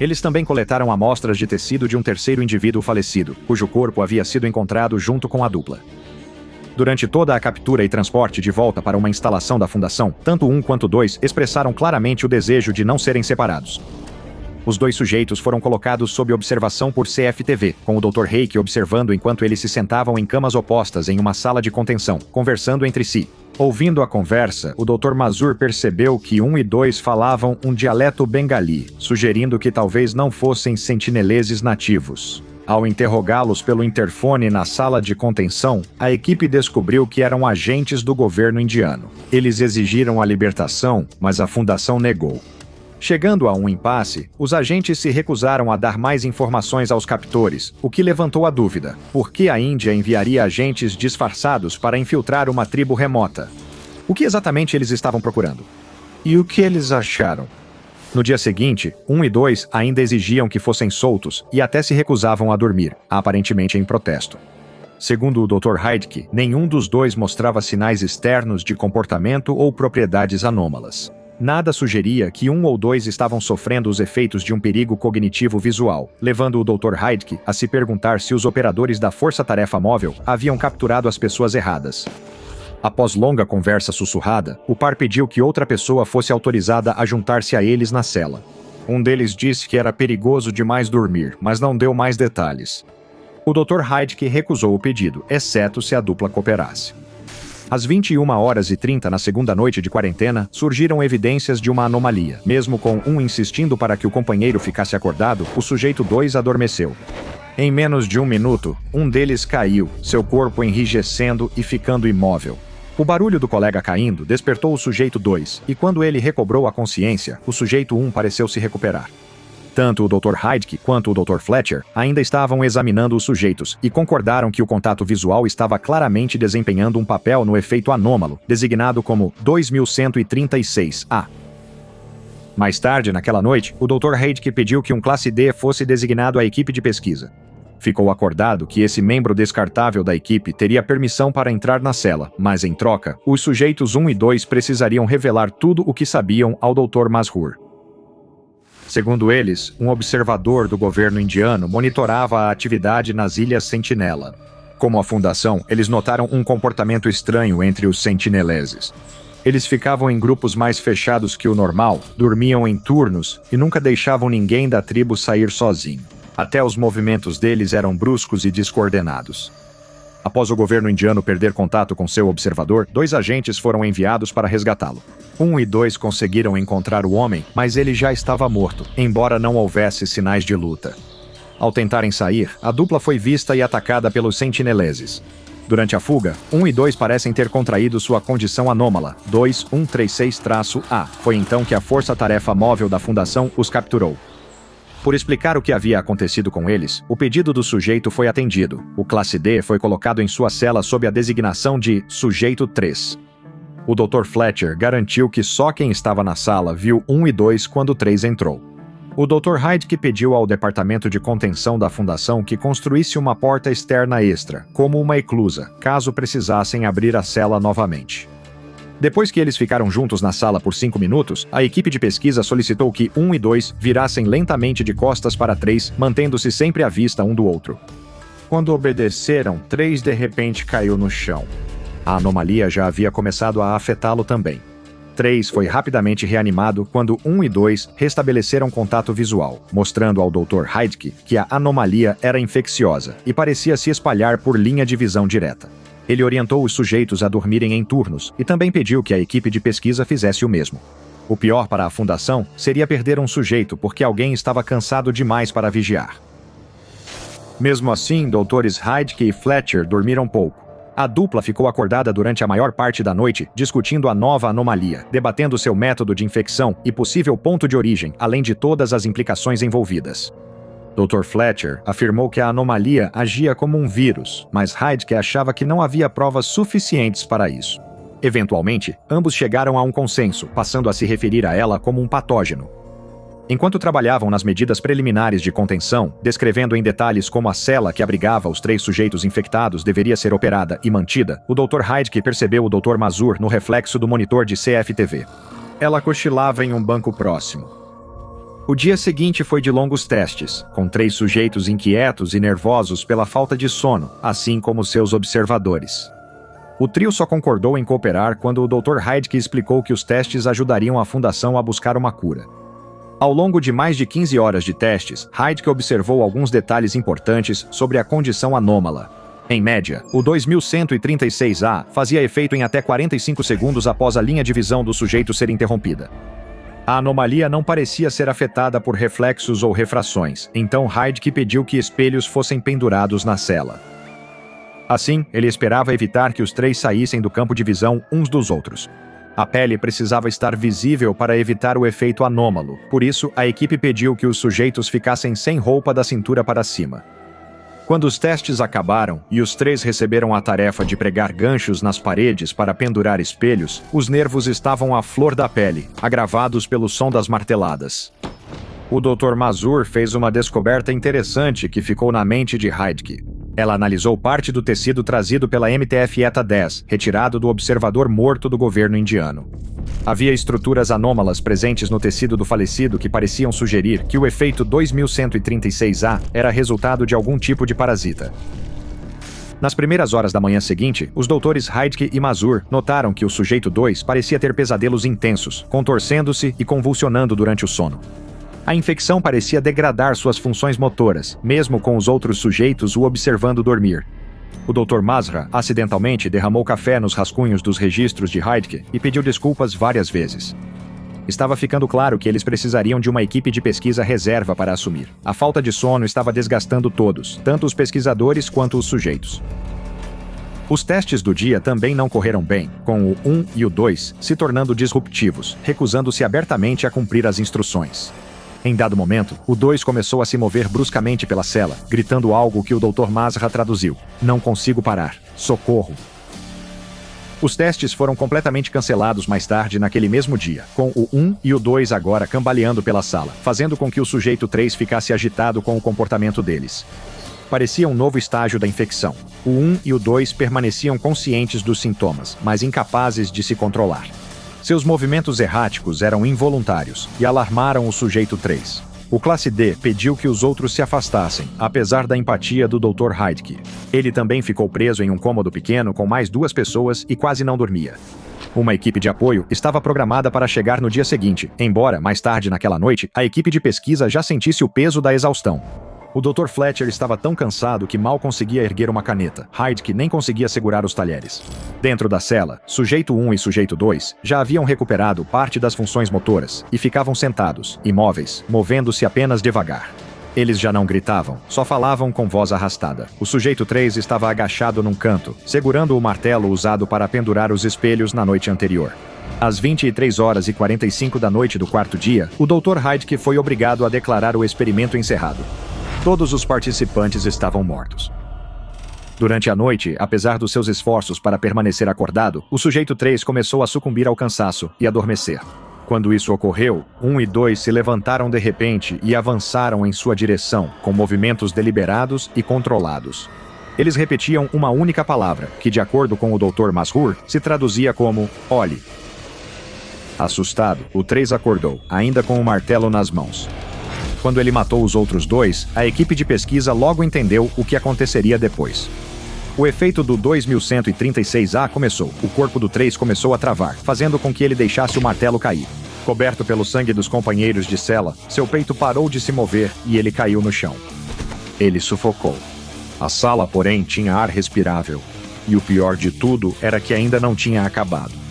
Eles também coletaram amostras de tecido de um terceiro indivíduo falecido, cujo corpo havia sido encontrado junto com a dupla. Durante toda a captura e transporte de volta para uma instalação da Fundação, tanto 1 quanto 2 expressaram claramente o desejo de não serem separados. Os 2 sujeitos foram colocados sob observação por CFTV, com o Dr. Heike observando enquanto eles se sentavam em camas opostas em uma sala de contenção, conversando entre si. Ouvindo a conversa, o Dr. Mazur percebeu que 1 e 2 falavam um dialeto bengali, sugerindo que talvez não fossem sentineleses nativos. Ao interrogá-los pelo interfone na sala de contenção, a equipe descobriu que eram agentes do governo indiano. Eles exigiram a libertação, mas a Fundação negou. Chegando a um impasse, os agentes se recusaram a dar mais informações aos captores, o que levantou a dúvida: por que a Índia enviaria agentes disfarçados para infiltrar uma tribo remota? O que exatamente eles estavam procurando? E o que eles acharam? No dia seguinte, 1 e 2 ainda exigiam que fossem soltos e até se recusavam a dormir, aparentemente em protesto. Segundo o Dr. Heidke, nenhum dos 2 mostrava sinais externos de comportamento ou propriedades anômalas. Nada sugeria que 1 ou 2 estavam sofrendo os efeitos de um perigo cognitivo visual, levando o Dr. Heidke a se perguntar se os operadores da Força Tarefa Móvel haviam capturado as pessoas erradas. Após longa conversa sussurrada, o par pediu que outra pessoa fosse autorizada a juntar-se a eles na cela. Um deles disse que era perigoso demais dormir, mas não deu mais detalhes. O Dr. Heidke recusou o pedido, exceto se a dupla cooperasse. Às 21h30 na segunda noite de quarentena, surgiram evidências de uma anomalia. Mesmo com 1 insistindo para que o companheiro ficasse acordado, o sujeito 2 adormeceu. Em menos de 1 minuto, um deles caiu, seu corpo enrijecendo e ficando imóvel. O barulho do colega caindo despertou o sujeito 2, e quando ele recobrou a consciência, o sujeito 1 pareceu se recuperar. Tanto o Dr. Heidke quanto o Dr. Fletcher ainda estavam examinando os sujeitos e concordaram que o contato visual estava claramente desempenhando um papel no efeito anômalo, designado como 2136A. Mais tarde, naquela noite, o Dr. Heidke pediu que um classe D fosse designado à equipe de pesquisa. Ficou acordado que esse membro descartável da equipe teria permissão para entrar na cela, mas em troca, os sujeitos 1 e 2 precisariam revelar tudo o que sabiam ao Dr. Mazur. Segundo eles, um observador do governo indiano monitorava a atividade nas Ilhas Sentinela. Como a Fundação, eles notaram um comportamento estranho entre os sentineleses. Eles ficavam em grupos mais fechados que o normal, dormiam em turnos e nunca deixavam ninguém da tribo sair sozinho. Até os movimentos deles eram bruscos e descoordenados. Após o governo indiano perder contato com seu observador, 2 agentes foram enviados para resgatá-lo. 1 e 2 conseguiram encontrar o homem, mas ele já estava morto, embora não houvesse sinais de luta. Ao tentarem sair, a dupla foi vista e atacada pelos sentineleses. Durante a fuga, 1 e 2 parecem ter contraído sua condição anômala, 2136-A. Foi então que a Força Tarefa Móvel da Fundação os capturou. Por explicar o que havia acontecido com eles, o pedido do sujeito foi atendido. O classe D foi colocado em sua cela sob a designação de Sujeito 3. O Dr. Fletcher garantiu que só quem estava na sala viu 1 e 2 quando 3 entrou. O Dr. Heidke pediu ao Departamento de Contenção da Fundação que construísse uma porta externa extra, como uma eclusa, caso precisassem abrir a cela novamente. Depois que eles ficaram juntos na sala por 5 minutos, a equipe de pesquisa solicitou que 1 e 2 virassem lentamente de costas para 3, mantendo-se sempre à vista um do outro. Quando obedeceram, 3 de repente caiu no chão. A anomalia já havia começado a afetá-lo também. 3 foi rapidamente reanimado quando 1 e 2 restabeleceram contato visual, mostrando ao Dr. Heidke que a anomalia era infecciosa e parecia se espalhar por linha de visão direta. Ele orientou os sujeitos a dormirem em turnos e também pediu que a equipe de pesquisa fizesse o mesmo. O pior para a Fundação seria perder um sujeito porque alguém estava cansado demais para vigiar. Mesmo assim, Drs. Heidke e Fletcher dormiram pouco. A dupla ficou acordada durante a maior parte da noite, discutindo a nova anomalia, debatendo seu método de infecção e possível ponto de origem, além de todas as implicações envolvidas. Dr. Fletcher afirmou que a anomalia agia como um vírus, mas Heidke achava que não havia provas suficientes para isso. Eventualmente, ambos chegaram a um consenso, passando a se referir a ela como um patógeno. Enquanto trabalhavam nas medidas preliminares de contenção, descrevendo em detalhes como a cela que abrigava os 3 sujeitos infectados deveria ser operada e mantida, o Dr. Heidke percebeu o Dr. Mazur no reflexo do monitor de CFTV. Ela cochilava em um banco próximo. O dia seguinte foi de longos testes, com 3 sujeitos inquietos e nervosos pela falta de sono, assim como seus observadores. O trio só concordou em cooperar quando o Dr. Heidke explicou que os testes ajudariam a Fundação a buscar uma cura. Ao longo de mais de 15 horas de testes, Heidke observou alguns detalhes importantes sobre a condição anômala. Em média, o 2136A fazia efeito em até 45 segundos após a linha de visão do sujeito ser interrompida. A anomalia não parecia ser afetada por reflexos ou refrações, então Heidke pediu que espelhos fossem pendurados na cela. Assim, ele esperava evitar que os 3 saíssem do campo de visão uns dos outros. A pele precisava estar visível para evitar o efeito anômalo, por isso a equipe pediu que os sujeitos ficassem sem roupa da cintura para cima. Quando os testes acabaram e os 3 receberam a tarefa de pregar ganchos nas paredes para pendurar espelhos, os nervos estavam à flor da pele, agravados pelo som das marteladas. O Dr. Mazur fez uma descoberta interessante que ficou na mente de Heidke. Ela analisou parte do tecido trazido pela MTF-ETA-10, retirado do observador morto do governo indiano. Havia estruturas anômalas presentes no tecido do falecido que pareciam sugerir que o efeito 2136A era resultado de algum tipo de parasita. Nas primeiras horas da manhã seguinte, os doutores Heidke e Mazur notaram que o sujeito 2 parecia ter pesadelos intensos, contorcendo-se e convulsionando durante o sono. A infecção parecia degradar suas funções motoras, mesmo com os outros sujeitos o observando dormir. O Dr. Mazra, acidentalmente, derramou café nos rascunhos dos registros de Heidke e pediu desculpas várias vezes. Estava ficando claro que eles precisariam de uma equipe de pesquisa reserva para assumir. A falta de sono estava desgastando todos, tanto os pesquisadores quanto os sujeitos. Os testes do dia também não correram bem, com o 1 e o 2 se tornando disruptivos, recusando-se abertamente a cumprir as instruções. Em dado momento, o 2 começou a se mover bruscamente pela cela, gritando algo que o Dr. Mazra traduziu. Não consigo parar. Socorro. Os testes foram completamente cancelados mais tarde naquele mesmo dia, com o 1 e o 2 agora cambaleando pela sala, fazendo com que o sujeito 3 ficasse agitado com o comportamento deles. Parecia um novo estágio da infecção. O 1 e o 2 permaneciam conscientes dos sintomas, mas incapazes de se controlar. Seus movimentos erráticos eram involuntários e alarmaram o sujeito 3. O classe D pediu que os outros se afastassem, apesar da empatia do Dr. Heidke. Ele também ficou preso em um cômodo pequeno com mais 2 pessoas e quase não dormia. Uma equipe de apoio estava programada para chegar no dia seguinte, embora, mais tarde naquela noite, a equipe de pesquisa já sentisse o peso da exaustão. O Dr. Fletcher estava tão cansado que mal conseguia erguer uma caneta. Heidke nem conseguia segurar os talheres. Dentro da cela, sujeito 1 e sujeito 2 já haviam recuperado parte das funções motoras e ficavam sentados, imóveis, movendo-se apenas devagar. Eles já não gritavam, só falavam com voz arrastada. O sujeito 3 estava agachado num canto, segurando o martelo usado para pendurar os espelhos na noite anterior. Às 23h45 da noite do 4º dia, o Dr. Heidke foi obrigado a declarar o experimento encerrado. Todos os participantes estavam mortos. Durante a noite, apesar dos seus esforços para permanecer acordado, o sujeito 3 começou a sucumbir ao cansaço e adormecer. Quando isso ocorreu, 1 e 2 se levantaram de repente e avançaram em sua direção, com movimentos deliberados e controlados. Eles repetiam uma única palavra, que, de acordo com o Dr. Mazur, se traduzia como "olhe". Assustado, o 3 acordou, ainda com o martelo nas mãos. Quando ele matou os outros 2, a equipe de pesquisa logo entendeu o que aconteceria depois. O efeito do 2136A começou. O corpo do 3 começou a travar, fazendo com que ele deixasse o martelo cair. Coberto pelo sangue dos companheiros de cela, seu peito parou de se mover e ele caiu no chão. Ele sufocou. A sala, porém, tinha ar respirável. E o pior de tudo era que ainda não tinha acabado.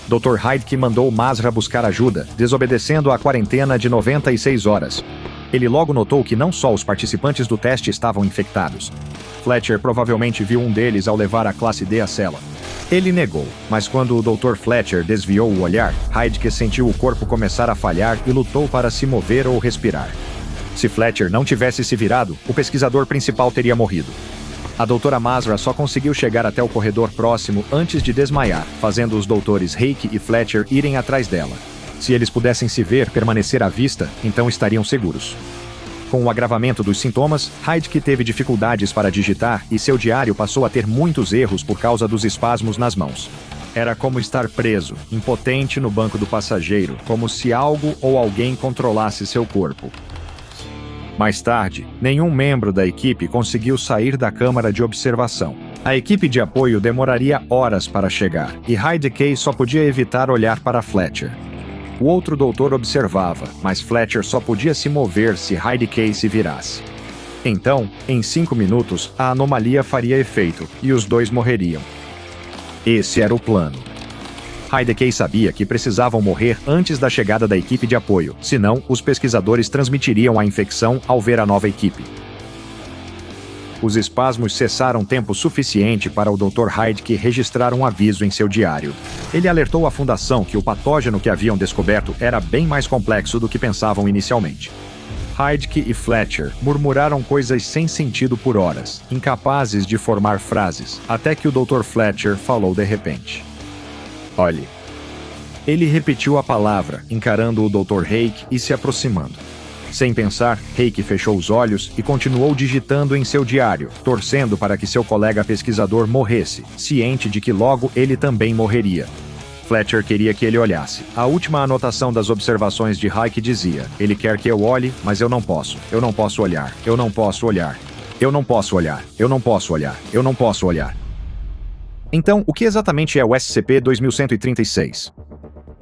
Dr. Heidke mandou Mazra buscar ajuda, desobedecendo a quarentena de 96 horas. Ele logo notou que não só os participantes do teste estavam infectados. Fletcher provavelmente viu um deles ao levar a classe D à cela. Ele negou, mas quando o Dr. Fletcher desviou o olhar, Heidke sentiu o corpo começar a falhar e lutou para se mover ou respirar. Se Fletcher não tivesse se virado, o pesquisador principal teria morrido. A doutora Masra só conseguiu chegar até o corredor próximo antes de desmaiar, fazendo os doutores Heike e Fletcher irem atrás dela. Se eles pudessem se ver permanecer à vista, então estariam seguros. Com o agravamento dos sintomas, Heidke teve dificuldades para digitar e seu diário passou a ter muitos erros por causa dos espasmos nas mãos. Era como estar preso, impotente no banco do passageiro, como se algo ou alguém controlasse seu corpo. Mais tarde, nenhum membro da equipe conseguiu sair da câmara de observação. A equipe de apoio demoraria horas para chegar, e Heidke só podia evitar olhar para Fletcher. O outro doutor observava, mas Fletcher só podia se mover se Heidke se virasse. Então, em 5 minutos, a anomalia faria efeito, e os dois morreriam. Esse era o plano. Heidke sabia que precisavam morrer antes da chegada da equipe de apoio, senão os pesquisadores transmitiriam a infecção ao ver a nova equipe. Os espasmos cessaram tempo suficiente para o Dr. Heidke registrar um aviso em seu diário. Ele alertou a fundação que o patógeno que haviam descoberto era bem mais complexo do que pensavam inicialmente. Heidke e Fletcher murmuraram coisas sem sentido por horas, incapazes de formar frases, até que o Dr. Fletcher falou de repente. Olhe. Ele repetiu a palavra, encarando o Dr. Heike e se aproximando. Sem pensar, Heike fechou os olhos e continuou digitando em seu diário, torcendo para que seu colega pesquisador morresse, ciente de que logo ele também morreria. Fletcher queria que ele olhasse. A última anotação das observações de Heike dizia: ele quer que eu olhe, mas eu não posso. Eu não posso olhar. Eu não posso olhar. Eu não posso olhar. Eu não posso olhar. Eu não posso olhar. Então, o que exatamente é o SCP-2136?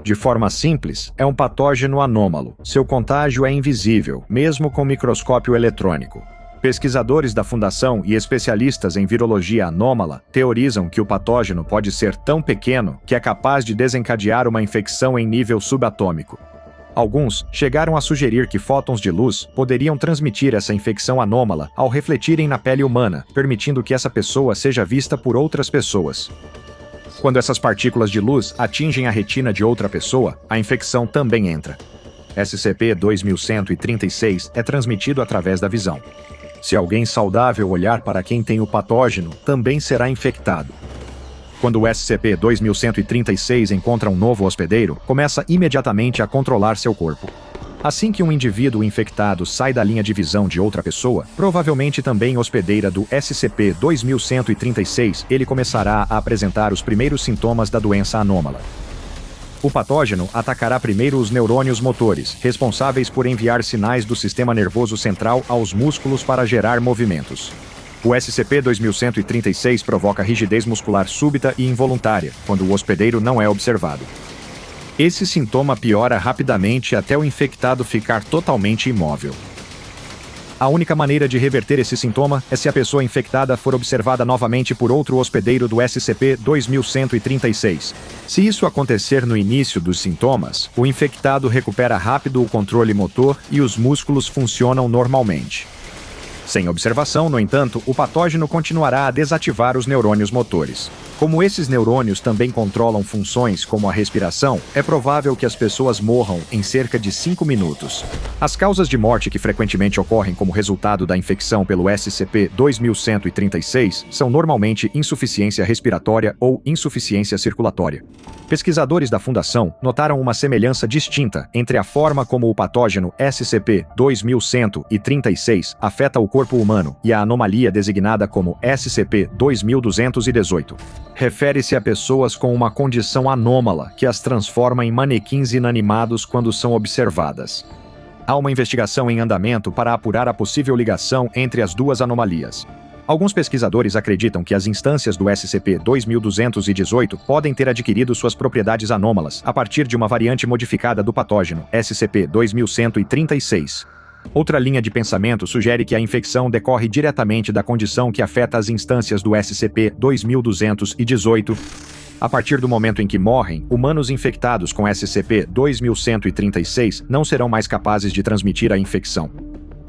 De forma simples, é um patógeno anômalo. Seu contágio é invisível, mesmo com microscópio eletrônico. Pesquisadores da Fundação e especialistas em virologia anômala teorizam que o patógeno pode ser tão pequeno que é capaz de desencadear uma infecção em nível subatômico. Alguns chegaram a sugerir que fótons de luz poderiam transmitir essa infecção anômala ao refletirem na pele humana, permitindo que essa pessoa seja vista por outras pessoas. Quando essas partículas de luz atingem a retina de outra pessoa, a infecção também entra. SCP-2136 é transmitido através da visão. Se alguém saudável olhar para quem tem o patógeno, também será infectado. Quando o SCP-2136 encontra um novo hospedeiro, começa imediatamente a controlar seu corpo. Assim que um indivíduo infectado sai da linha de visão de outra pessoa, provavelmente também hospedeira do SCP-2136, ele começará a apresentar os primeiros sintomas da doença anômala. O patógeno atacará primeiro os neurônios motores, responsáveis por enviar sinais do sistema nervoso central aos músculos para gerar movimentos. O SCP-2136 provoca rigidez muscular súbita e involuntária, quando o hospedeiro não é observado. Esse sintoma piora rapidamente até o infectado ficar totalmente imóvel. A única maneira de reverter esse sintoma é se a pessoa infectada for observada novamente por outro hospedeiro do SCP-2136. Se isso acontecer no início dos sintomas, o infectado recupera rápido o controle motor e os músculos funcionam normalmente. Sem observação, no entanto, o patógeno continuará a desativar os neurônios motores. Como esses neurônios também controlam funções como a respiração, é provável que as pessoas morram em cerca de 5 minutos. As causas de morte que frequentemente ocorrem como resultado da infecção pelo SCP-2136 são normalmente insuficiência respiratória ou insuficiência circulatória. Pesquisadores da Fundação notaram uma semelhança distinta entre a forma como o patógeno SCP-2136 afeta o corpo humano e a anomalia designada como SCP-2218. Refere-se a pessoas com uma condição anômala que as transforma em manequins inanimados quando são observadas. Há uma investigação em andamento para apurar a possível ligação entre as duas anomalias. Alguns pesquisadores acreditam que as instâncias do SCP-2218 podem ter adquirido suas propriedades anômalas a partir de uma variante modificada do patógeno SCP-2136. Outra linha de pensamento sugere que a infecção decorre diretamente da condição que afeta as instâncias do SCP-2218. A partir do momento em que morrem, humanos infectados com SCP-2136 não serão mais capazes de transmitir a infecção.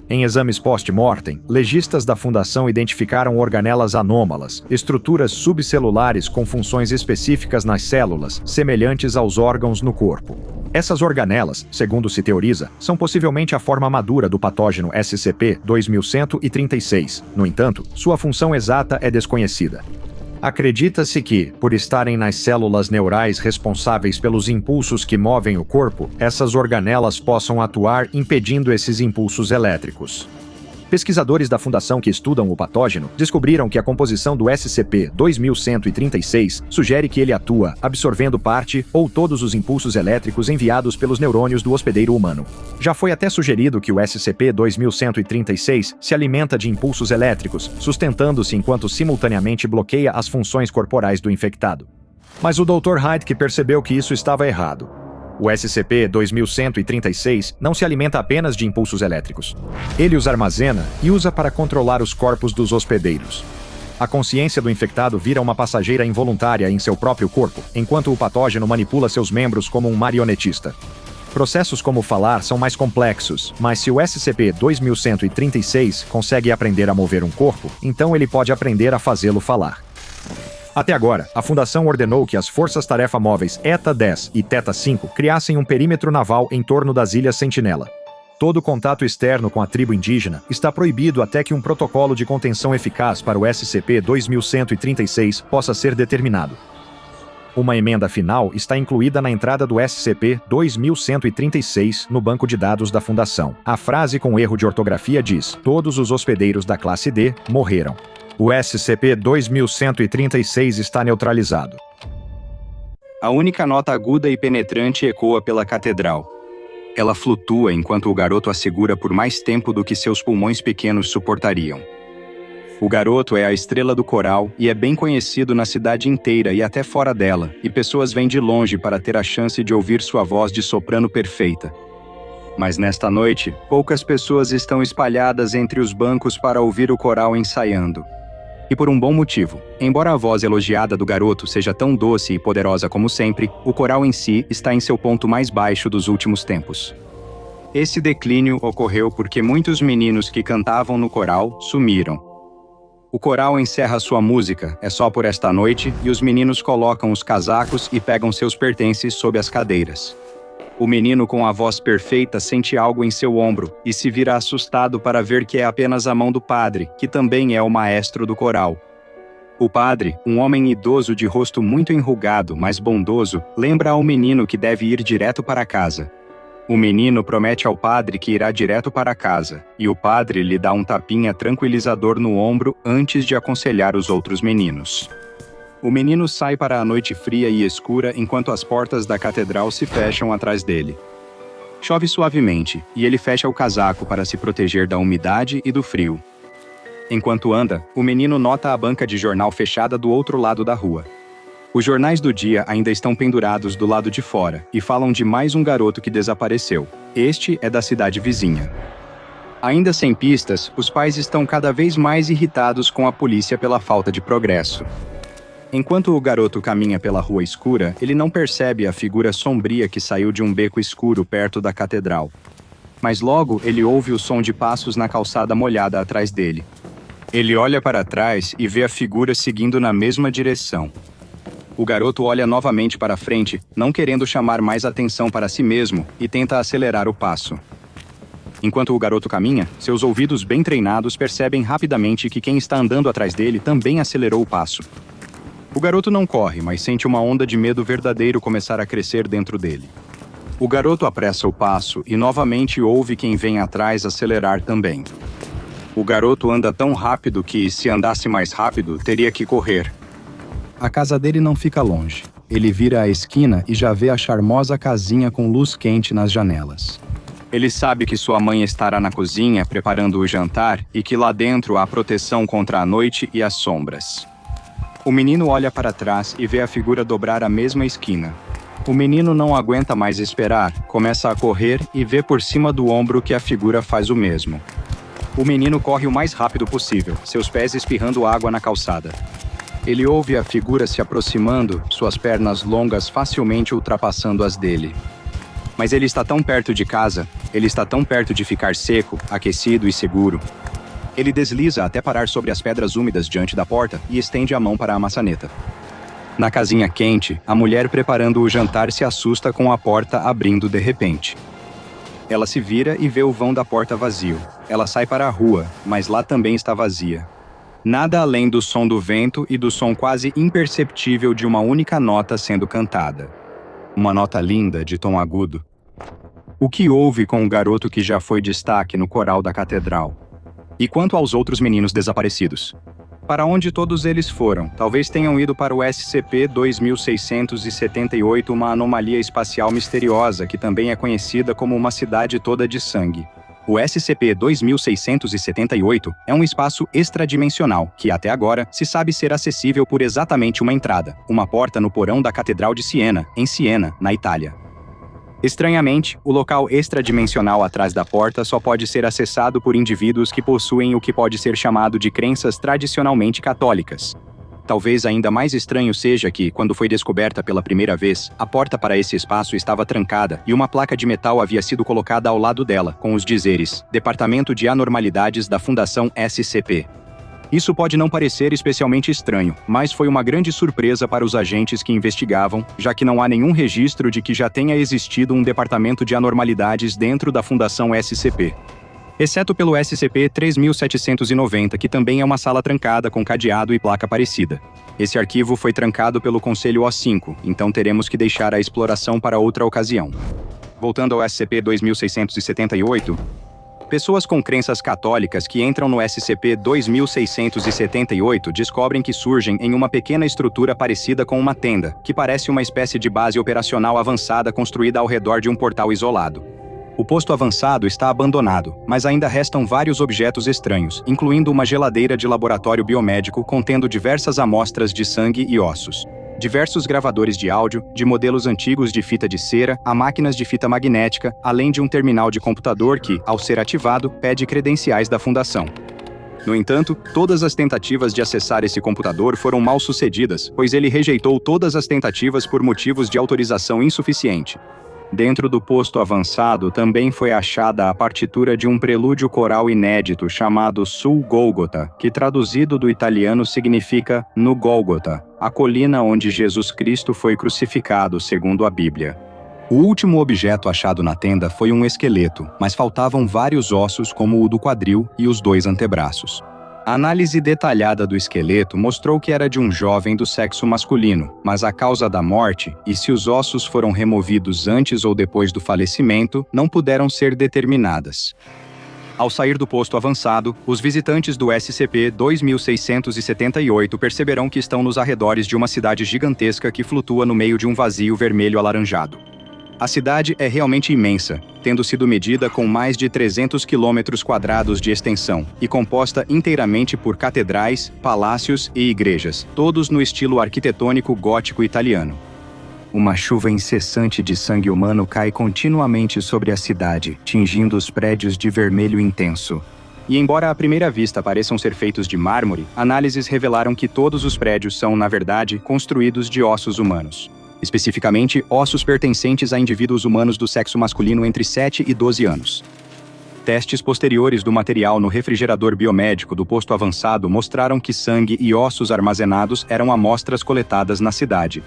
Em exames post-mortem, legistas da fundação identificaram organelas anômalas, estruturas subcelulares com funções específicas nas células, semelhantes aos órgãos no corpo. Essas organelas, segundo se teoriza, são possivelmente a forma madura do patógeno SCP-2136. No entanto, sua função exata é desconhecida. Acredita-se que, por estarem nas células neurais responsáveis pelos impulsos que movem o corpo, essas organelas possam atuar impedindo esses impulsos elétricos. Pesquisadores da fundação que estudam o patógeno descobriram que a composição do SCP-2136 sugere que ele atua absorvendo parte ou todos os impulsos elétricos enviados pelos neurônios do hospedeiro humano. Já foi até sugerido que o SCP-2136 se alimenta de impulsos elétricos, sustentando-se enquanto simultaneamente bloqueia as funções corporais do infectado. Mas o Dr. Hyde percebeu que isso estava errado. O SCP-2136 não se alimenta apenas de impulsos elétricos. Ele os armazena e usa para controlar os corpos dos hospedeiros. A consciência do infectado vira uma passageira involuntária em seu próprio corpo, enquanto o patógeno manipula seus membros como um marionetista. Processos como falar são mais complexos, mas se o SCP-2136 consegue aprender a mover um corpo, então ele pode aprender a fazê-lo falar. Até agora, a Fundação ordenou que as Forças-Tarefa Móveis ETA-10 e TETA-5 criassem um perímetro naval em torno das Ilhas Sentinela. Todo contato externo com a tribo indígena está proibido até que um protocolo de contenção eficaz para o SCP-2136 possa ser determinado. Uma emenda final está incluída na entrada do SCP-2136 no banco de dados da Fundação. A frase com erro de ortografia diz: "Todos os hospedeiros da classe D morreram." O SCP-2136 está neutralizado. A única nota aguda e penetrante ecoa pela catedral. Ela flutua enquanto o garoto a segura por mais tempo do que seus pulmões pequenos suportariam. O garoto é a estrela do coral e é bem conhecido na cidade inteira e até fora dela, e pessoas vêm de longe para ter a chance de ouvir sua voz de soprano perfeita. Mas nesta noite, poucas pessoas estão espalhadas entre os bancos para ouvir o coral ensaiando. E por um bom motivo. Embora a voz elogiada do garoto seja tão doce e poderosa como sempre, o coral em si está em seu ponto mais baixo dos últimos tempos. Esse declínio ocorreu porque muitos meninos que cantavam no coral sumiram. O coral encerra sua música, é só por esta noite, e os meninos colocam os casacos e pegam seus pertences sob as cadeiras. O menino com a voz perfeita sente algo em seu ombro e se vira assustado para ver que é apenas a mão do padre, que também é o maestro do coral. O padre, um homem idoso de rosto muito enrugado, mas bondoso, lembra ao menino que deve ir direto para casa. O menino promete ao padre que irá direto para casa, e o padre lhe dá um tapinha tranquilizador no ombro antes de aconselhar os outros meninos. O menino sai para a noite fria e escura enquanto as portas da catedral se fecham atrás dele. Chove suavemente, e ele fecha o casaco para se proteger da umidade e do frio. Enquanto anda, o menino nota a banca de jornal fechada do outro lado da rua. Os jornais do dia ainda estão pendurados do lado de fora e falam de mais um garoto que desapareceu. Este é da cidade vizinha. Ainda sem pistas, os pais estão cada vez mais irritados com a polícia pela falta de progresso. Enquanto o garoto caminha pela rua escura, ele não percebe a figura sombria que saiu de um beco escuro perto da catedral. Mas logo ele ouve o som de passos na calçada molhada atrás dele. Ele olha para trás e vê a figura seguindo na mesma direção. O garoto olha novamente para frente, não querendo chamar mais atenção para si mesmo, e tenta acelerar o passo. Enquanto o garoto caminha, seus ouvidos bem treinados percebem rapidamente que quem está andando atrás dele também acelerou o passo. O garoto não corre, mas sente uma onda de medo verdadeiro começar a crescer dentro dele. O garoto apressa o passo e novamente ouve quem vem atrás acelerar também. O garoto anda tão rápido que, se andasse mais rápido, teria que correr. A casa dele não fica longe. Ele vira a esquina e já vê a charmosa casinha com luz quente nas janelas. Ele sabe que sua mãe estará na cozinha preparando o jantar e que lá dentro há proteção contra a noite e as sombras. O menino olha para trás e vê a figura dobrar a mesma esquina. O menino não aguenta mais esperar, começa a correr e vê por cima do ombro que a figura faz o mesmo. O menino corre o mais rápido possível, seus pés espirrando água na calçada. Ele ouve a figura se aproximando, suas pernas longas facilmente ultrapassando as dele. Mas ele está tão perto de casa, ele está tão perto de ficar seco, aquecido e seguro. Ele desliza até parar sobre as pedras úmidas diante da porta e estende a mão para a maçaneta. Na casinha quente, a mulher preparando o jantar se assusta com a porta abrindo de repente. Ela se vira e vê o vão da porta vazio. Ela sai para a rua, mas lá também está vazia. Nada além do som do vento e do som quase imperceptível de uma única nota sendo cantada. Uma nota linda, de tom agudo. O que houve com o garoto que já foi destaque no coral da catedral? E quanto aos outros meninos desaparecidos? Para onde todos eles foram? Talvez tenham ido para o SCP-2678, uma anomalia espacial misteriosa que também é conhecida como uma cidade toda de sangue. O SCP-2678 é um espaço extradimensional que, até agora, se sabe ser acessível por exatamente uma entrada, uma porta no porão da Catedral de Siena, em Siena, na Itália. Estranhamente, o local extradimensional atrás da porta só pode ser acessado por indivíduos que possuem o que pode ser chamado de crenças tradicionalmente católicas. Talvez ainda mais estranho seja que, quando foi descoberta pela primeira vez, a porta para esse espaço estava trancada e uma placa de metal havia sido colocada ao lado dela, com os dizeres: Departamento de Anormalidades da Fundação SCP. Isso pode não parecer especialmente estranho, mas foi uma grande surpresa para os agentes que investigavam, já que não há nenhum registro de que já tenha existido um departamento de anormalidades dentro da Fundação SCP. Exceto pelo SCP-3790, que também é uma sala trancada com cadeado e placa parecida. Esse arquivo foi trancado pelo Conselho O5, então teremos que deixar a exploração para outra ocasião. Voltando ao SCP-2678, pessoas com crenças católicas que entram no SCP-2678 descobrem que surgem em uma pequena estrutura parecida com uma tenda, que parece uma espécie de base operacional avançada construída ao redor de um portal isolado. O posto avançado está abandonado, mas ainda restam vários objetos estranhos, incluindo uma geladeira de laboratório biomédico contendo diversas amostras de sangue e ossos. Diversos gravadores de áudio, de modelos antigos de fita de cera a máquinas de fita magnética, além de um terminal de computador que, ao ser ativado, pede credenciais da fundação. No entanto, todas as tentativas de acessar esse computador foram mal sucedidas, pois ele rejeitou todas as tentativas por motivos de autorização insuficiente. Dentro do posto avançado também foi achada a partitura de um prelúdio coral inédito chamado Sul Gólgota, que traduzido do italiano significa No Gólgota, a colina onde Jesus Cristo foi crucificado, segundo a Bíblia. O último objeto achado na tenda foi um esqueleto, mas faltavam vários ossos como o do quadril e os 2 antebraços. A análise detalhada do esqueleto mostrou que era de um jovem do sexo masculino, mas a causa da morte e se os ossos foram removidos antes ou depois do falecimento não puderam ser determinadas. Ao sair do posto avançado, os visitantes do SCP-2678 perceberão que estão nos arredores de uma cidade gigantesca que flutua no meio de um vazio vermelho alaranjado. A cidade é realmente imensa, tendo sido medida com mais de 300 quilômetros quadrados de extensão e composta inteiramente por catedrais, palácios e igrejas, todos no estilo arquitetônico gótico italiano. Uma chuva incessante de sangue humano cai continuamente sobre a cidade, tingindo os prédios de vermelho intenso. E embora à primeira vista pareçam ser feitos de mármore, análises revelaram que todos os prédios são, na verdade, construídos de ossos humanos. Especificamente, ossos pertencentes a indivíduos humanos do sexo masculino entre 7 e 12 anos. Testes posteriores do material no refrigerador biomédico do posto avançado mostraram que sangue e ossos armazenados eram amostras coletadas na cidade.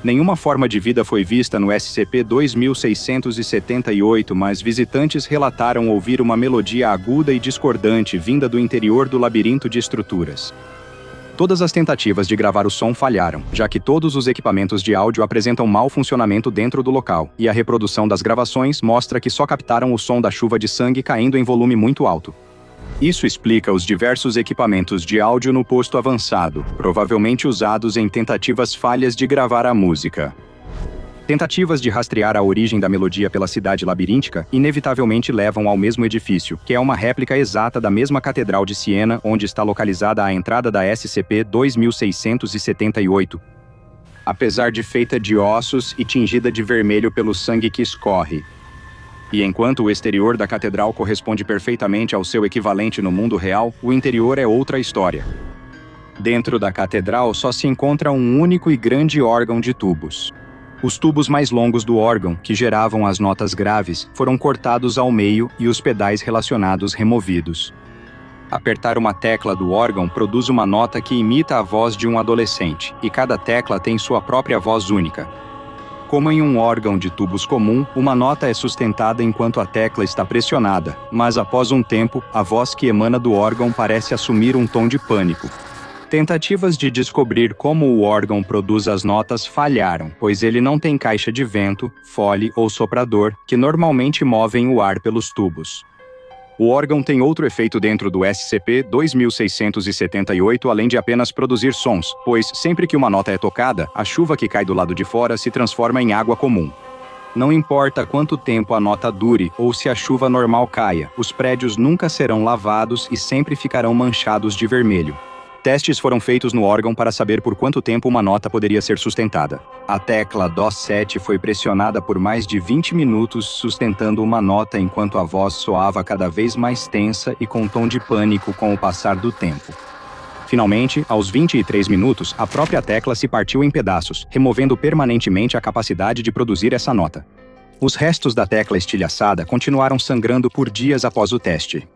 Nenhuma forma de vida foi vista no SCP-2678, mas visitantes relataram ouvir uma melodia aguda e discordante vinda do interior do labirinto de estruturas. Todas as tentativas de gravar o som falharam, já que todos os equipamentos de áudio apresentam mau funcionamento dentro do local, e a reprodução das gravações mostra que só captaram o som da chuva de sangue caindo em volume muito alto. Isso explica os diversos equipamentos de áudio no posto avançado, provavelmente usados em tentativas falhas de gravar a música. Tentativas de rastrear a origem da melodia pela cidade labiríntica inevitavelmente levam ao mesmo edifício, que é uma réplica exata da mesma Catedral de Siena, onde está localizada a entrada da SCP-2678. Apesar de feita de ossos e tingida de vermelho pelo sangue que escorre. E enquanto o exterior da catedral corresponde perfeitamente ao seu equivalente no mundo real, o interior é outra história. Dentro da catedral só se encontra um único e grande órgão de tubos. Os tubos mais longos do órgão, que geravam as notas graves, foram cortados ao meio e os pedais relacionados removidos. Apertar uma tecla do órgão produz uma nota que imita a voz de um adolescente, e cada tecla tem sua própria voz única. Como em um órgão de tubos comum, uma nota é sustentada enquanto a tecla está pressionada, mas após um tempo, a voz que emana do órgão parece assumir um tom de pânico. Tentativas de descobrir como o órgão produz as notas falharam, pois ele não tem caixa de vento, fole ou soprador, que normalmente movem o ar pelos tubos. O órgão tem outro efeito dentro do SCP-2678 além de apenas produzir sons, pois, sempre que uma nota é tocada, a chuva que cai do lado de fora se transforma em água comum. Não importa quanto tempo a nota dure ou se a chuva normal caia, os prédios nunca serão lavados e sempre ficarão manchados de vermelho. Testes foram feitos no órgão para saber por quanto tempo uma nota poderia ser sustentada. A tecla DO7 foi pressionada por mais de 20 minutos, sustentando uma nota enquanto a voz soava cada vez mais tensa e com tom de pânico com o passar do tempo. Finalmente, aos 23 minutos, a própria tecla se partiu em pedaços, removendo permanentemente a capacidade de produzir essa nota. Os restos da tecla estilhaçada continuaram sangrando por dias após o teste.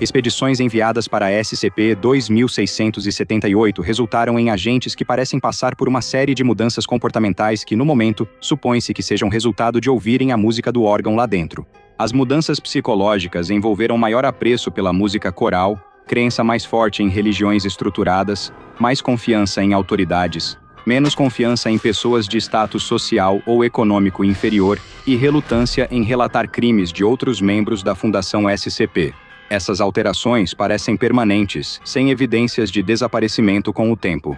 Expedições enviadas para a SCP-2678 resultaram em agentes que parecem passar por uma série de mudanças comportamentais que, no momento, supõe-se que sejam resultado de ouvirem a música do órgão lá dentro. As mudanças psicológicas envolveram maior apreço pela música coral, crença mais forte em religiões estruturadas, mais confiança em autoridades, menos confiança em pessoas de status social ou econômico inferior e relutância em relatar crimes de outros membros da Fundação SCP. Essas alterações parecem permanentes, sem evidências de desaparecimento com o tempo.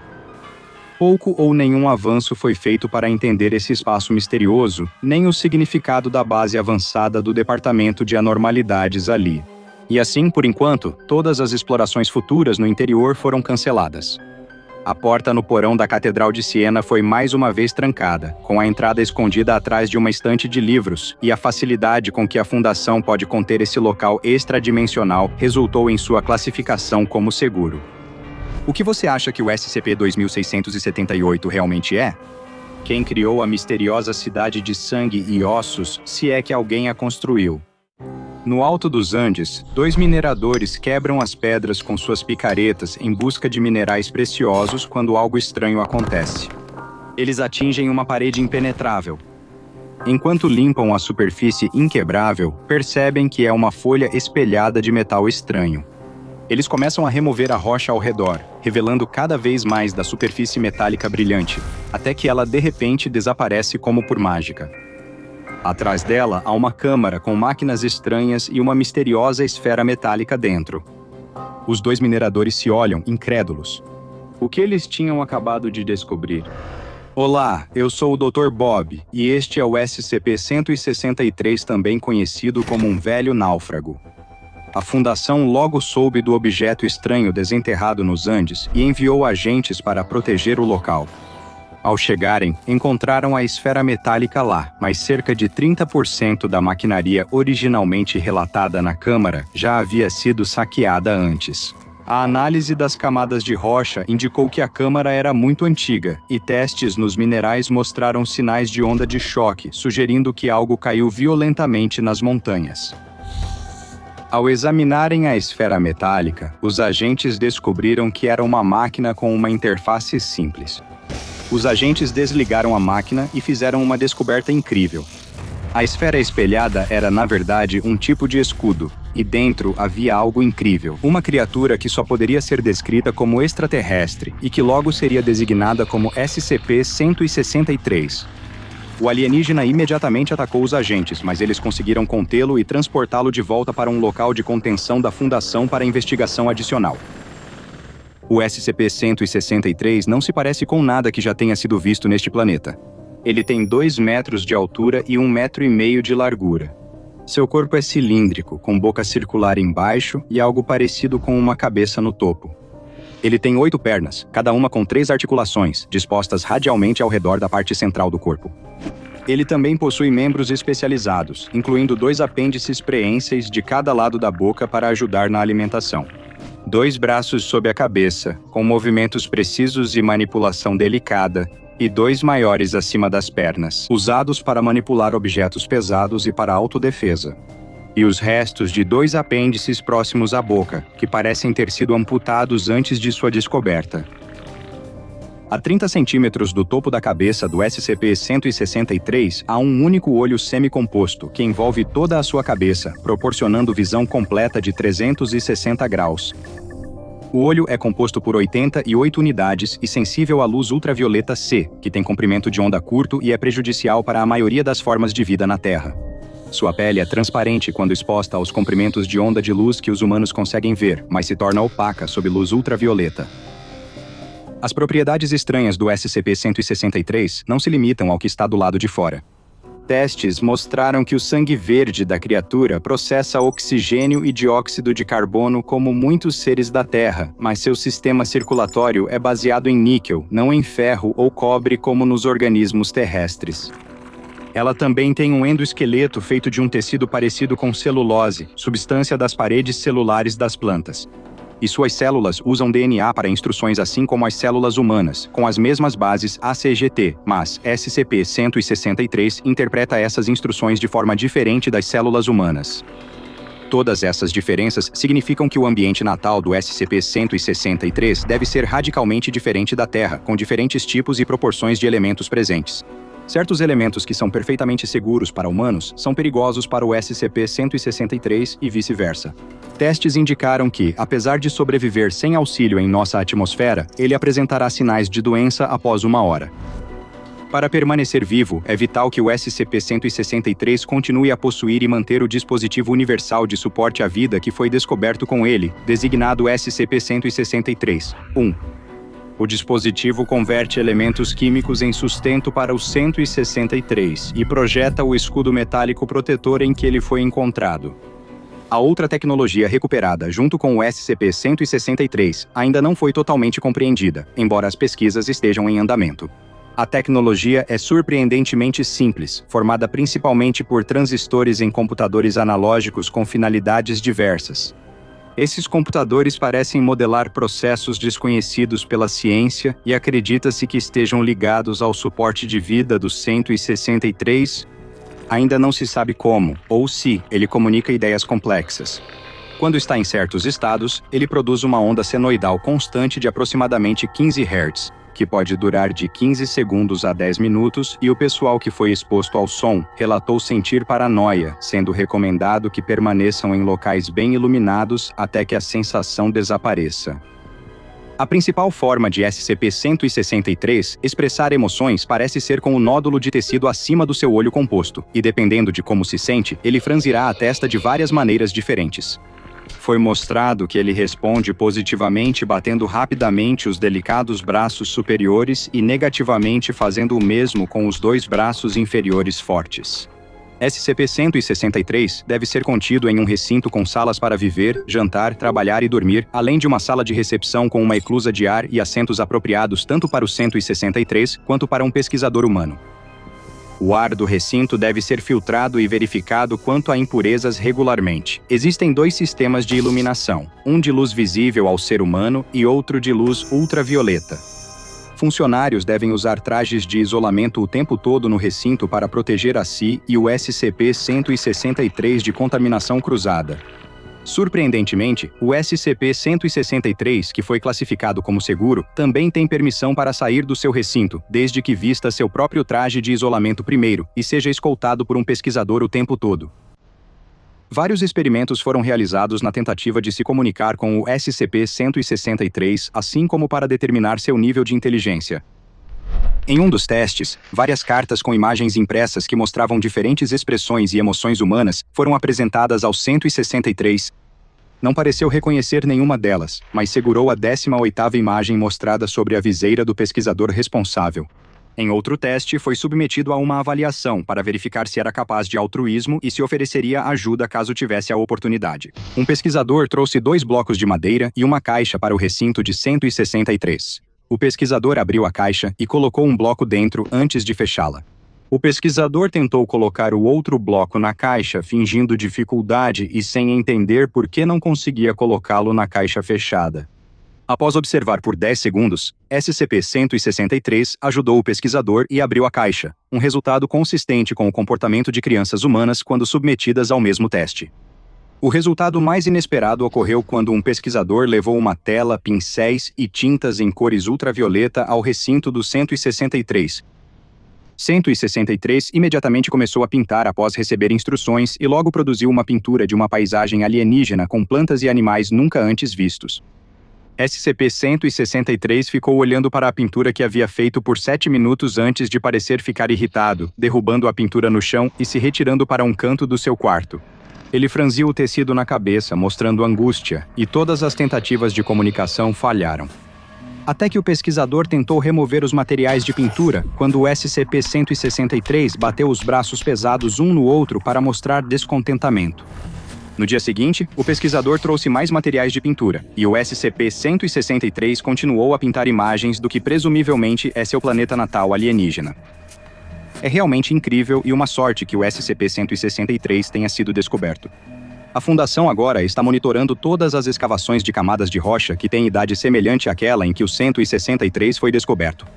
Pouco ou nenhum avanço foi feito para entender esse espaço misterioso, nem o significado da base avançada do Departamento de Anormalidades ali. E assim, por enquanto, todas as explorações futuras no interior foram canceladas. A porta no porão da Catedral de Siena foi mais uma vez trancada, com a entrada escondida atrás de uma estante de livros, e a facilidade com que a Fundação pode conter esse local extradimensional resultou em sua classificação como seguro. O que você acha que o SCP-2678 realmente é? Quem criou a misteriosa cidade de sangue e ossos, se é que alguém a construiu? No alto dos Andes, 2 mineradores quebram as pedras com suas picaretas em busca de minerais preciosos quando algo estranho acontece. Eles atingem uma parede impenetrável. Enquanto limpam a superfície inquebrável, percebem que é uma folha espelhada de metal estranho. Eles começam a remover a rocha ao redor, revelando cada vez mais da superfície metálica brilhante, até que ela de repente desaparece como por mágica. Atrás dela há uma câmara com máquinas estranhas e uma misteriosa esfera metálica dentro. Os 2 mineradores se olham, incrédulos. O que eles tinham acabado de descobrir? Olá, eu sou o Dr. Bob, e este é o SCP-163, também conhecido como um velho náufrago. A Fundação logo soube do objeto estranho desenterrado nos Andes e enviou agentes para proteger o local. Ao chegarem, encontraram a esfera metálica lá, mas cerca de 30% da maquinaria originalmente relatada na câmara já havia sido saqueada antes. A análise das camadas de rocha indicou que a câmara era muito antiga, e testes nos minerais mostraram sinais de onda de choque, sugerindo que algo caiu violentamente nas montanhas. Ao examinarem a esfera metálica, os agentes descobriram que era uma máquina com uma interface simples. Os agentes desligaram a máquina e fizeram uma descoberta incrível. A esfera espelhada era, na verdade, um tipo de escudo, e dentro havia algo incrível, uma criatura que só poderia ser descrita como extraterrestre e que logo seria designada como SCP-163. O alienígena imediatamente atacou os agentes, mas eles conseguiram contê-lo e transportá-lo de volta para um local de contenção da Fundação para investigação adicional. O SCP-163 não se parece com nada que já tenha sido visto neste planeta. Ele tem 2 metros de altura e 1,5 metros de largura. Seu corpo é cilíndrico, com boca circular embaixo e algo parecido com uma cabeça no topo. Ele tem 8 pernas, cada uma com 3 articulações, dispostas radialmente ao redor da parte central do corpo. Ele também possui membros especializados, incluindo 2 apêndices preenseis de cada lado da boca para ajudar na alimentação. 2 braços sob a cabeça, com movimentos precisos e manipulação delicada, e 2 maiores acima das pernas, usados para manipular objetos pesados e para autodefesa. E os restos de 2 apêndices próximos à boca, que parecem ter sido amputados antes de sua descoberta. A 30 centímetros do topo da cabeça do SCP-163 há um único olho semicomposto que envolve toda a sua cabeça, proporcionando visão completa de 360 graus. O olho é composto por 88 unidades e sensível à luz ultravioleta C, que tem comprimento de onda curto e é prejudicial para a maioria das formas de vida na Terra. Sua pele é transparente quando exposta aos comprimentos de onda de luz que os humanos conseguem ver, mas se torna opaca sob luz ultravioleta. As propriedades estranhas do SCP-163 não se limitam ao que está do lado de fora. Testes mostraram que o sangue verde da criatura processa oxigênio e dióxido de carbono como muitos seres da Terra, mas seu sistema circulatório é baseado em níquel, não em ferro ou cobre como nos organismos terrestres. Ela também tem um endoesqueleto feito de um tecido parecido com celulose, substância das paredes celulares das plantas. E suas células usam DNA para instruções assim como as células humanas, com as mesmas bases ACGT, mas SCP-163 interpreta essas instruções de forma diferente das células humanas. Todas essas diferenças significam que o ambiente natal do SCP-163 deve ser radicalmente diferente da Terra, com diferentes tipos e proporções de elementos presentes. Certos elementos que são perfeitamente seguros para humanos são perigosos para o SCP-163 e vice-versa. Testes indicaram que, apesar de sobreviver sem auxílio em nossa atmosfera, ele apresentará sinais de doença após 1 hora. Para permanecer vivo, é vital que o SCP-163 continue a possuir e manter o dispositivo universal de suporte à vida que foi descoberto com ele, designado SCP-163. 1. O dispositivo converte elementos químicos em sustento para o 163 e projeta o escudo metálico protetor em que ele foi encontrado. A outra tecnologia recuperada junto com o SCP-163 ainda não foi totalmente compreendida, embora as pesquisas estejam em andamento. A tecnologia é surpreendentemente simples, formada principalmente por transistores em computadores analógicos com finalidades diversas. Esses computadores parecem modelar processos desconhecidos pela ciência e acredita-se que estejam ligados ao suporte de vida do 163. Ainda não se sabe como, ou se, ele comunica ideias complexas. Quando está em certos estados, ele produz uma onda senoidal constante de aproximadamente 15 Hz, que pode durar de 15 segundos a 10 minutos, e o pessoal que foi exposto ao som relatou sentir paranoia, sendo recomendado que permaneçam em locais bem iluminados até que a sensação desapareça. A principal forma de SCP-163 expressar emoções parece ser com o nódulo de tecido acima do seu olho composto, e dependendo de como se sente, ele franzirá a testa de várias maneiras diferentes. Foi mostrado que ele responde positivamente batendo rapidamente os delicados braços superiores e negativamente fazendo o mesmo com os 2 braços inferiores fortes. SCP-163 deve ser contido em um recinto com salas para viver, jantar, trabalhar e dormir, além de uma sala de recepção com uma eclusa de ar e assentos apropriados tanto para o 163 quanto para um pesquisador humano. O ar do recinto deve ser filtrado e verificado quanto a impurezas regularmente. Existem 2 sistemas de iluminação, um de luz visível ao ser humano e outro de luz ultravioleta. Funcionários devem usar trajes de isolamento o tempo todo no recinto para proteger a si e o SCP-163 de contaminação cruzada. Surpreendentemente, o SCP-163, que foi classificado como seguro, também tem permissão para sair do seu recinto, desde que vista seu próprio traje de isolamento primeiro e seja escoltado por um pesquisador o tempo todo. Vários experimentos foram realizados na tentativa de se comunicar com o SCP-163, assim como para determinar seu nível de inteligência. Em um dos testes, várias cartas com imagens impressas que mostravam diferentes expressões e emoções humanas foram apresentadas ao 163. Não pareceu reconhecer nenhuma delas, mas segurou a 18ª imagem mostrada sobre a viseira do pesquisador responsável. Em outro teste, foi submetido a uma avaliação para verificar se era capaz de altruísmo e se ofereceria ajuda caso tivesse a oportunidade. Um pesquisador trouxe 2 blocos de madeira e uma caixa para o recinto de 163. O pesquisador abriu a caixa e colocou um bloco dentro antes de fechá-la. O pesquisador tentou colocar o outro bloco na caixa, fingindo dificuldade e sem entender por que não conseguia colocá-lo na caixa fechada. Após observar por 10 segundos, SCP-163 ajudou o pesquisador e abriu a caixa, um resultado consistente com o comportamento de crianças humanas quando submetidas ao mesmo teste. O resultado mais inesperado ocorreu quando um pesquisador levou uma tela, pincéis e tintas em cores ultravioleta ao recinto do 163. 163 imediatamente começou a pintar após receber instruções e logo produziu uma pintura de uma paisagem alienígena com plantas e animais nunca antes vistos. SCP-163 ficou olhando para a pintura que havia feito por 7 minutos antes de parecer ficar irritado, derrubando a pintura no chão e se retirando para um canto do seu quarto. Ele franziu o tecido na cabeça, mostrando angústia, e todas as tentativas de comunicação falharam. Até que o pesquisador tentou remover os materiais de pintura, quando o SCP-163 bateu os braços pesados um no outro para mostrar descontentamento. No dia seguinte, o pesquisador trouxe mais materiais de pintura, e o SCP-163 continuou a pintar imagens do que presumivelmente é seu planeta natal alienígena. É realmente incrível e uma sorte que o SCP-163 tenha sido descoberto. A Fundação agora está monitorando todas as escavações de camadas de rocha que têm idade semelhante àquela em que o 163 foi descoberto.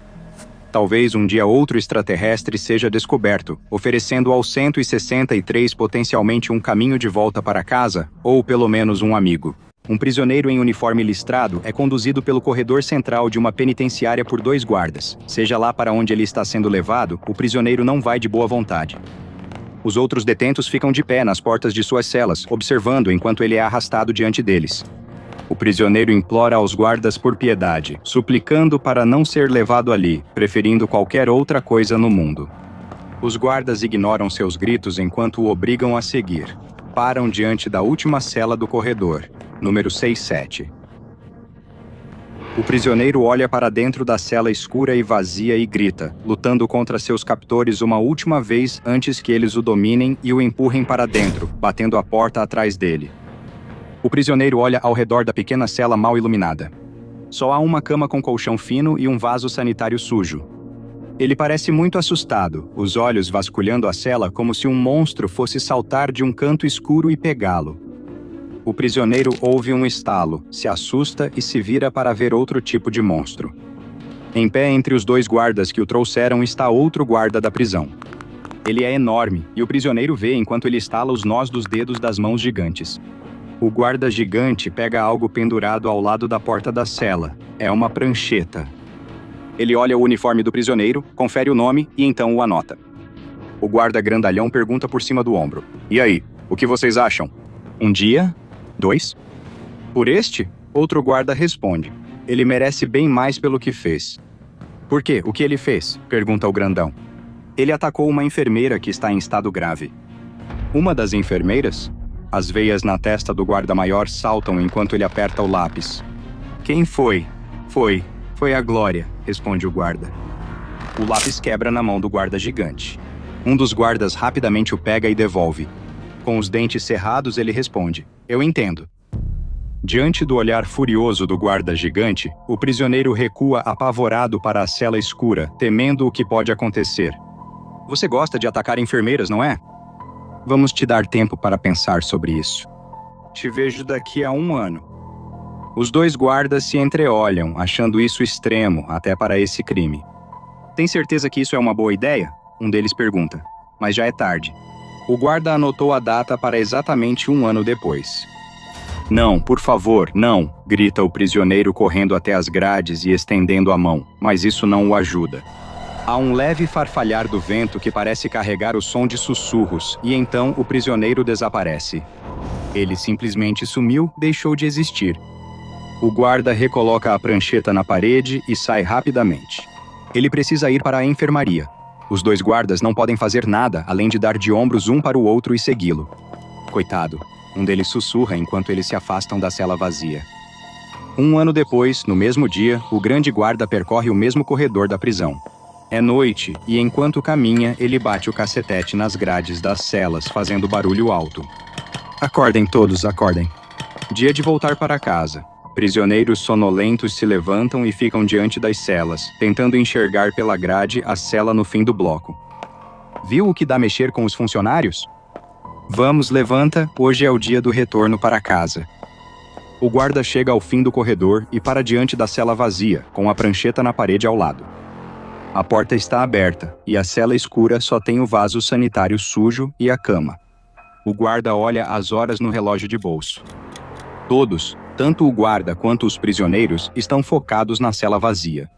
Talvez um dia outro extraterrestre seja descoberto, oferecendo ao 163 potencialmente um caminho de volta para casa, ou pelo menos um amigo. Um prisioneiro em uniforme listrado é conduzido pelo corredor central de uma penitenciária por 2 guardas. Seja lá para onde ele está sendo levado, o prisioneiro não vai de boa vontade. Os outros detentos ficam de pé nas portas de suas celas, observando enquanto ele é arrastado diante deles. O prisioneiro implora aos guardas por piedade, suplicando para não ser levado ali, preferindo qualquer outra coisa no mundo. Os guardas ignoram seus gritos enquanto o obrigam a seguir. Param diante da última cela do corredor, número 67. O prisioneiro olha para dentro da cela escura e vazia e grita, lutando contra seus captores uma última vez antes que eles o dominem e o empurrem para dentro, batendo a porta atrás dele. O prisioneiro olha ao redor da pequena cela mal iluminada. Só há uma cama com colchão fino e um vaso sanitário sujo. Ele parece muito assustado, os olhos vasculhando a cela como se um monstro fosse saltar de um canto escuro e pegá-lo. O prisioneiro ouve um estalo, se assusta e se vira para ver outro tipo de monstro. Em pé entre os 2 guardas que o trouxeram está outro guarda da prisão. Ele é enorme, e o prisioneiro vê enquanto ele estala os nós dos dedos das mãos gigantes. O guarda gigante pega algo pendurado ao lado da porta da cela. É uma prancheta. Ele olha o uniforme do prisioneiro, confere o nome e então o anota. O guarda grandalhão pergunta por cima do ombro. E aí, o que vocês acham? 1 dia? 2? Por este? Outro guarda responde. Ele merece bem mais pelo que fez. Por quê? O que ele fez? Pergunta o grandão. Ele atacou uma enfermeira que está em estado grave. Uma das enfermeiras? As veias na testa do guarda-maior saltam enquanto ele aperta o lápis. Quem foi? Foi a Glória, responde o guarda. O lápis quebra na mão do guarda gigante. Um dos guardas rapidamente o pega e devolve. Com os dentes cerrados, ele responde: Eu entendo. Diante do olhar furioso do guarda gigante, o prisioneiro recua apavorado para a cela escura, temendo o que pode acontecer. Você gosta de atacar enfermeiras, não é? Vamos te dar tempo para pensar sobre isso. Te vejo daqui a 1 ano. Os 2 guardas se entreolham, achando isso extremo até para esse crime. Tem certeza que isso é uma boa ideia? Um deles pergunta. Mas já é tarde. O guarda anotou a data para exatamente 1 ano depois. Não, por favor, não, grita o prisioneiro correndo até as grades e estendendo a mão, mas isso não o ajuda. Há um leve farfalhar do vento que parece carregar o som de sussurros, e então o prisioneiro desaparece. Ele simplesmente sumiu, deixou de existir. O guarda recoloca a prancheta na parede e sai rapidamente. Ele precisa ir para a enfermaria. Os 2 guardas não podem fazer nada além de dar de ombros um para o outro e segui-lo. Coitado, um deles sussurra enquanto eles se afastam da cela vazia. 1 ano depois, no mesmo dia, o grande guarda percorre o mesmo corredor da prisão. É noite, e enquanto caminha, ele bate o cacetete nas grades das celas, fazendo barulho alto. Acordem todos, acordem. Dia de voltar para casa. Prisioneiros sonolentos se levantam e ficam diante das celas, tentando enxergar pela grade a cela no fim do bloco. Viu o que dá mexer com os funcionários? Vamos, levanta, hoje é o dia do retorno para casa. O guarda chega ao fim do corredor e para diante da cela vazia, com a prancheta na parede ao lado. A porta está aberta, e a cela escura só tem o vaso sanitário sujo e a cama. O guarda olha as horas no relógio de bolso. Todos, tanto o guarda quanto os prisioneiros, estão focados na cela vazia.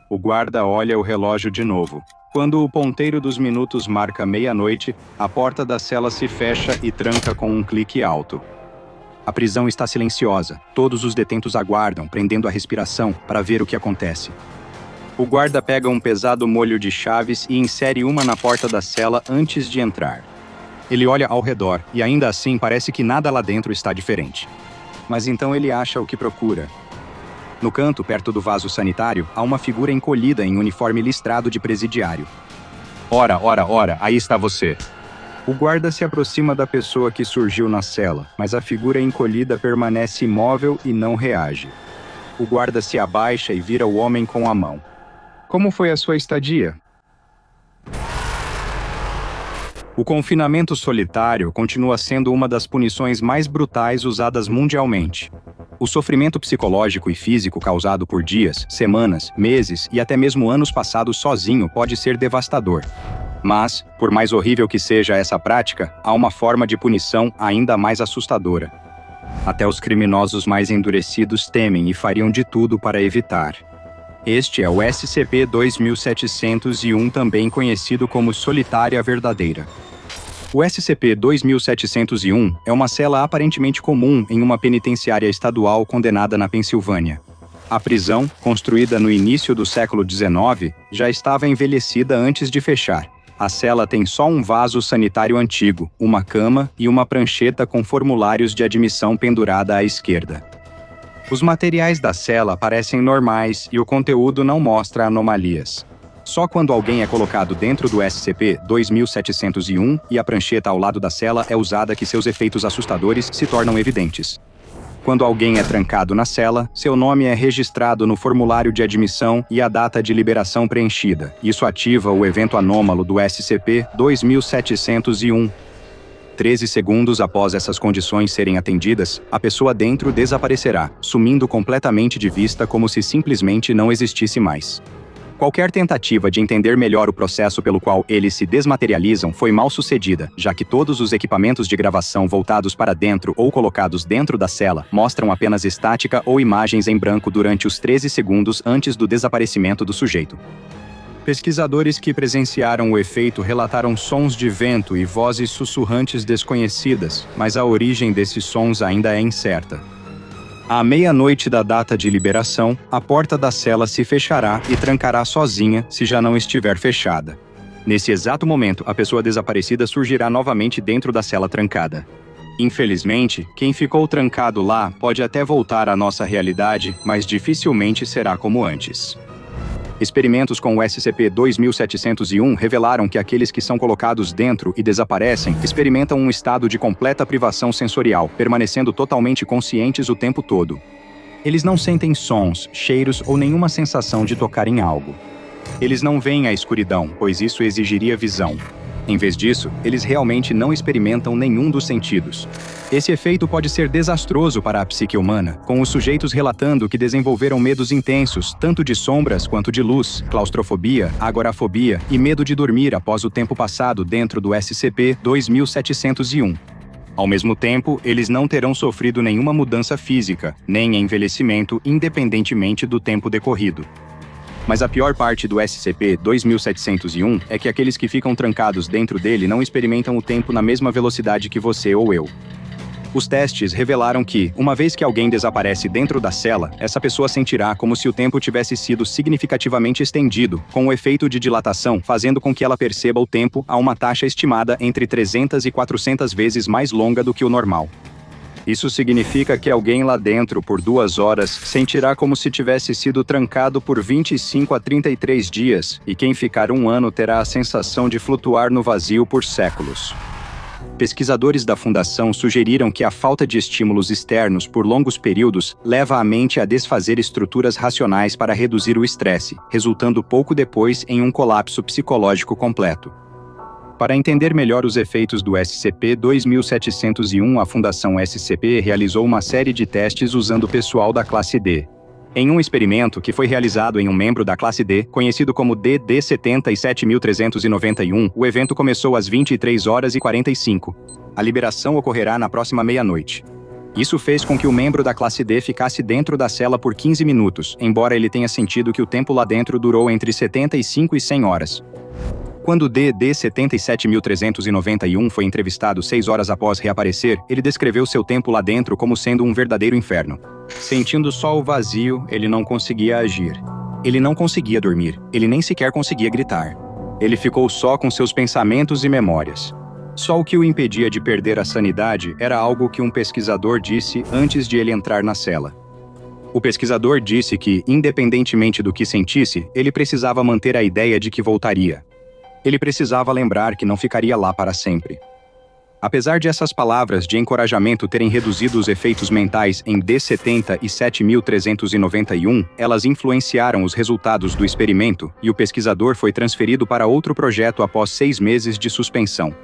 O guarda olha o relógio de novo. Quando o ponteiro dos minutos marca meia-noite, a porta da cela se fecha e tranca com um clique alto. A prisão está silenciosa. Todos os detentos aguardam, prendendo a respiração, para ver o que acontece. O guarda pega um pesado molho de chaves e insere uma na porta da cela antes de entrar. Ele olha ao redor e ainda assim parece que nada lá dentro está diferente. Mas então ele acha o que procura. No canto, perto do vaso sanitário, há uma figura encolhida em uniforme listrado de presidiário. Ora, aí está você. O guarda se aproxima da pessoa que surgiu na cela, mas a figura encolhida permanece imóvel e não reage. O guarda se abaixa e vira o homem com a mão. Como foi a sua estadia? O confinamento solitário continua sendo uma das punições mais brutais usadas mundialmente. O sofrimento psicológico e físico causado por dias, semanas, meses e até mesmo anos passados sozinho pode ser devastador. Mas, por mais horrível que seja essa prática, há uma forma de punição ainda mais assustadora. Até os criminosos mais endurecidos temem e fariam de tudo para evitar. Este é o SCP-2701, também conhecido como Solitária Verdadeira. O SCP-2701 é uma cela aparentemente comum em uma penitenciária estadual condenada na Pensilvânia. A prisão, construída no início do século XIX, já estava envelhecida antes de fechar. A cela tem só um vaso sanitário antigo, uma cama e uma prancheta com formulários de admissão pendurada à esquerda. Os materiais da cela parecem normais e o conteúdo não mostra anomalias. Só quando alguém é colocado dentro do SCP-2701 e a prancheta ao lado da cela é usada que seus efeitos assustadores se tornam evidentes. Quando alguém é trancado na cela, seu nome é registrado no formulário de admissão e a data de liberação preenchida. Isso ativa o evento anômalo do SCP-2701. 13 segundos após essas condições serem atendidas, a pessoa dentro desaparecerá, sumindo completamente de vista como se simplesmente não existisse mais. Qualquer tentativa de entender melhor o processo pelo qual eles se desmaterializam foi mal sucedida, já que todos os equipamentos de gravação voltados para dentro ou colocados dentro da cela mostram apenas estática ou imagens em branco durante os 13 segundos antes do desaparecimento do sujeito. Pesquisadores que presenciaram o efeito relataram sons de vento e vozes sussurrantes desconhecidas, mas a origem desses sons ainda é incerta. À meia-noite da data de liberação, a porta da cela se fechará e trancará sozinha se já não estiver fechada. Nesse exato momento, a pessoa desaparecida surgirá novamente dentro da cela trancada. Infelizmente, quem ficou trancado lá pode até voltar à nossa realidade, mas dificilmente será como antes. Experimentos com o SCP-2701 revelaram que aqueles que são colocados dentro e desaparecem experimentam um estado de completa privação sensorial, permanecendo totalmente conscientes o tempo todo. Eles não sentem sons, cheiros ou nenhuma sensação de tocar em algo. Eles não veem a escuridão, pois isso exigiria visão. Em vez disso, eles realmente não experimentam nenhum dos sentidos. Esse efeito pode ser desastroso para a psique humana, com os sujeitos relatando que desenvolveram medos intensos, tanto de sombras quanto de luz, claustrofobia, agorafobia e medo de dormir após o tempo passado dentro do SCP-2701. Ao mesmo tempo, eles não terão sofrido nenhuma mudança física, nem envelhecimento, independentemente do tempo decorrido. Mas a pior parte do SCP-2701 é que aqueles que ficam trancados dentro dele não experimentam o tempo na mesma velocidade que você ou eu. Os testes revelaram que, uma vez que alguém desaparece dentro da cela, essa pessoa sentirá como se o tempo tivesse sido significativamente estendido, com o efeito de dilatação, fazendo com que ela perceba o tempo a uma taxa estimada entre 300 e 400 vezes mais longa do que o normal. Isso significa que alguém lá dentro por 2 horas sentirá como se tivesse sido trancado por 25 a 33 dias, e quem ficar 1 ano terá a sensação de flutuar no vazio por séculos. Pesquisadores da Fundação sugeriram que a falta de estímulos externos por longos períodos leva a mente a desfazer estruturas racionais para reduzir o estresse, resultando pouco depois em um colapso psicológico completo. Para entender melhor os efeitos do SCP-2701, a Fundação SCP realizou uma série de testes usando pessoal da classe D. Em um experimento que foi realizado em um membro da classe D, conhecido como DD-77391, o evento começou às 23h45. A liberação ocorrerá na próxima meia-noite. Isso fez com que o membro da classe D ficasse dentro da cela por 15 minutos, embora ele tenha sentido que o tempo lá dentro durou entre 75 e 100 horas. Quando DD-77391 foi entrevistado 6 horas após reaparecer, ele descreveu seu tempo lá dentro como sendo um verdadeiro inferno. Sentindo só o vazio, ele não conseguia agir. Ele não conseguia dormir, ele nem sequer conseguia gritar. Ele ficou só com seus pensamentos e memórias. Só o que o impedia de perder a sanidade era algo que um pesquisador disse antes de ele entrar na cela. O pesquisador disse que, independentemente do que sentisse, ele precisava manter a ideia de que voltaria. Ele precisava lembrar que não ficaria lá para sempre. Apesar de essas palavras de encorajamento terem reduzido os efeitos mentais em D70 e 7391, elas influenciaram os resultados do experimento e o pesquisador foi transferido para outro projeto após 6 meses de suspensão.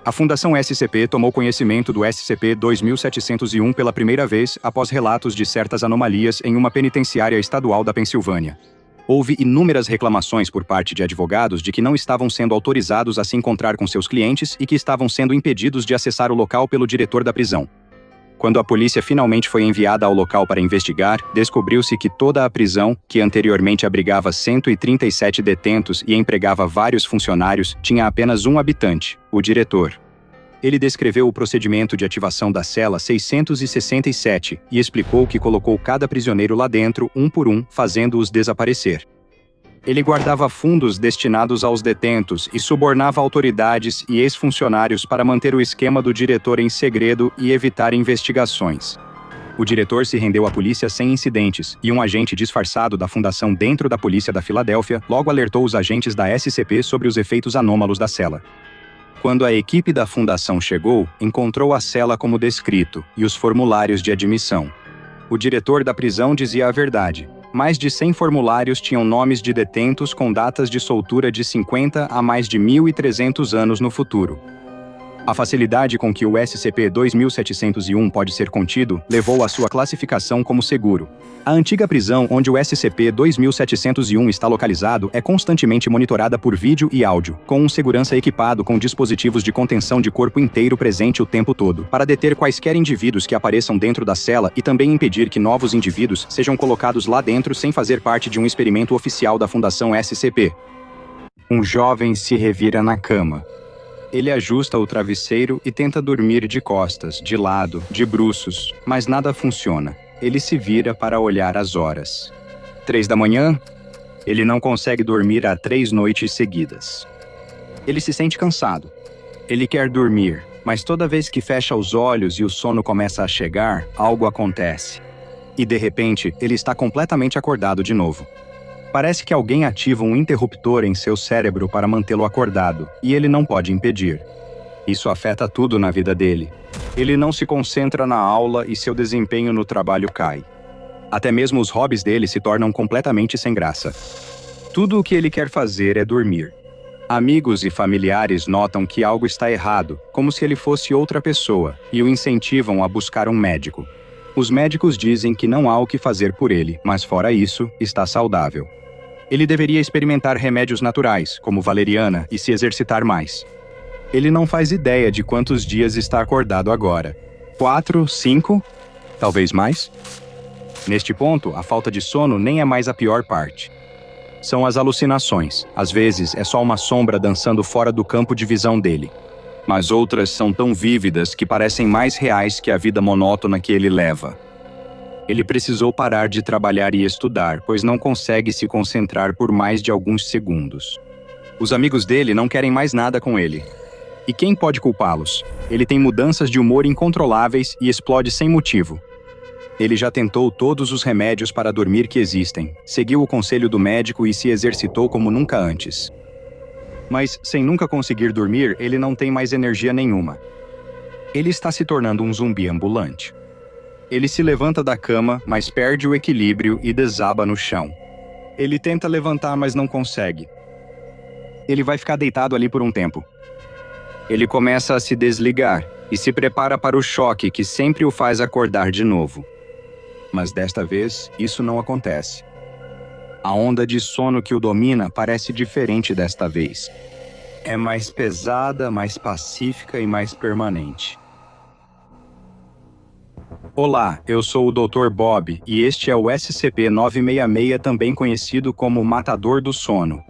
A Fundação SCP tomou conhecimento do SCP-2701 pela primeira vez após relatos de certas anomalias em uma penitenciária estadual da Pensilvânia. Houve inúmeras reclamações por parte de advogados de que não estavam sendo autorizados a se encontrar com seus clientes e que estavam sendo impedidos de acessar o local pelo diretor da prisão. Quando a polícia finalmente foi enviada ao local para investigar, descobriu-se que toda a prisão, que anteriormente abrigava 137 detentos e empregava vários funcionários, tinha apenas um habitante, o diretor. Ele descreveu o procedimento de ativação da cela 667 e explicou que colocou cada prisioneiro lá dentro, um por um, fazendo-os desaparecer. Ele guardava fundos destinados aos detentos e subornava autoridades e ex-funcionários para manter o esquema do diretor em segredo e evitar investigações. O diretor se rendeu à polícia sem incidentes, e um agente disfarçado da fundação dentro da polícia da Filadélfia logo alertou os agentes da SCP sobre os efeitos anômalos da cela. Quando a equipe da fundação chegou, encontrou a cela como descrito e os formulários de admissão. O diretor da prisão dizia a verdade. Mais de 100 formulários tinham nomes de detentos com datas de soltura de 50 a mais de 1.300 anos no futuro. A facilidade com que o SCP-2701 pode ser contido levou à sua classificação como seguro. A antiga prisão onde o SCP-2701 está localizado é constantemente monitorada por vídeo e áudio, com um segurança equipado com dispositivos de contenção de corpo inteiro presente o tempo todo, para deter quaisquer indivíduos que apareçam dentro da cela e também impedir que novos indivíduos sejam colocados lá dentro sem fazer parte de um experimento oficial da Fundação SCP. Um jovem se revira na cama. Ele ajusta o travesseiro e tenta dormir de costas, de lado, de bruços, mas nada funciona. Ele se vira para olhar as horas. 3 da manhã? Ele não consegue dormir há 3 noites seguidas. Ele se sente cansado. Ele quer dormir, mas toda vez que fecha os olhos e o sono começa a chegar, algo acontece. E de repente, ele está completamente acordado de novo. Parece que alguém ativa um interruptor em seu cérebro para mantê-lo acordado, e ele não pode impedir. Isso afeta tudo na vida dele. Ele não se concentra na aula e seu desempenho no trabalho cai. Até mesmo os hobbies dele se tornam completamente sem graça. Tudo o que ele quer fazer é dormir. Amigos e familiares notam que algo está errado, como se ele fosse outra pessoa, e o incentivam a buscar um médico. Os médicos dizem que não há o que fazer por ele, mas fora isso, está saudável. Ele deveria experimentar remédios naturais, como valeriana, e se exercitar mais. Ele não faz ideia de quantos dias está acordado agora. 4, 5? Talvez mais? Neste ponto, a falta de sono nem é mais a pior parte. São as alucinações. Às vezes, é só uma sombra dançando fora do campo de visão dele. Mas outras são tão vívidas que parecem mais reais que a vida monótona que ele leva. Ele precisou parar de trabalhar e estudar, pois não consegue se concentrar por mais de alguns segundos. Os amigos dele não querem mais nada com ele. E quem pode culpá-los? Ele tem mudanças de humor incontroláveis e explode sem motivo. Ele já tentou todos os remédios para dormir que existem, seguiu o conselho do médico e se exercitou como nunca antes. Mas, sem nunca conseguir dormir, ele não tem mais energia nenhuma. Ele está se tornando um zumbi ambulante. Ele se levanta da cama, mas perde o equilíbrio e desaba no chão. Ele tenta levantar, mas não consegue. ele vai ficar deitado ali por um tempo. Ele começa a se desligar e se prepara para o choque que sempre o faz acordar de novo. Mas desta vez, isso não acontece. A onda de sono que o domina parece diferente desta vez. É mais pesada, mais pacífica e mais permanente. Olá, eu sou o Dr. Bob e este é o SCP-966, também conhecido como Matador do Sono.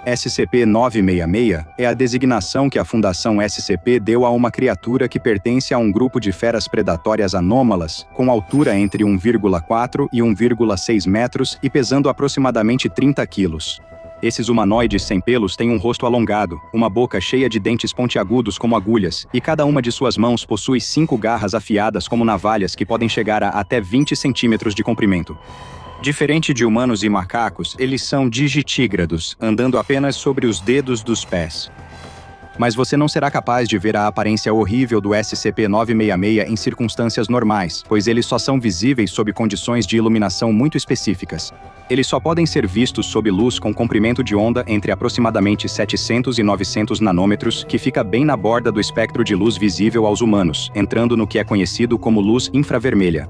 SCP-966 é a designação que a Fundação SCP deu a uma criatura que pertence a um grupo de feras predatórias anômalas, com altura entre 1,4 e 1,6 metros e pesando aproximadamente 30 quilos. Esses humanoides sem pelos têm um rosto alongado, uma boca cheia de dentes pontiagudos como agulhas, e cada uma de suas mãos possui 5 garras afiadas como navalhas que podem chegar a até 20 centímetros de comprimento. Diferente de humanos e macacos, eles são digitígrados, andando apenas sobre os dedos dos pés. Mas você não será capaz de ver a aparência horrível do SCP-966 em circunstâncias normais, pois eles só são visíveis sob condições de iluminação muito específicas. Eles só podem ser vistos sob luz com comprimento de onda entre aproximadamente 700 e 900 nanômetros, que fica bem na borda do espectro de luz visível aos humanos, entrando no que é conhecido como luz infravermelha.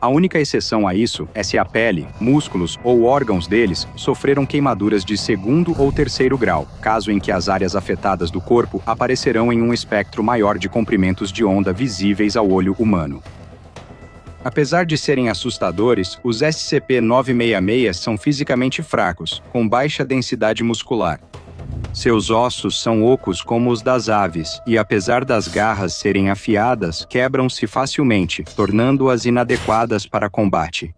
A única exceção a isso é se a pele, músculos ou órgãos deles sofreram queimaduras de 2º ou 3º grau, caso em que as áreas afetadas do corpo aparecerão em um espectro maior de comprimentos de onda visíveis ao olho humano. Apesar de serem assustadores, os SCP-966 são fisicamente fracos, com baixa densidade muscular. Seus ossos são ocos como os das aves, e apesar das garras serem afiadas, quebram-se facilmente, tornando-as inadequadas para combate.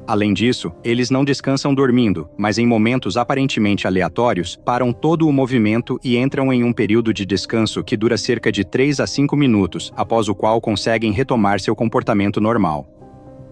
Além disso, eles não descansam dormindo, mas em momentos aparentemente aleatórios, param todo o movimento e entram em um período de descanso que dura cerca de 3 a 5 minutos, após o qual conseguem retomar seu comportamento normal.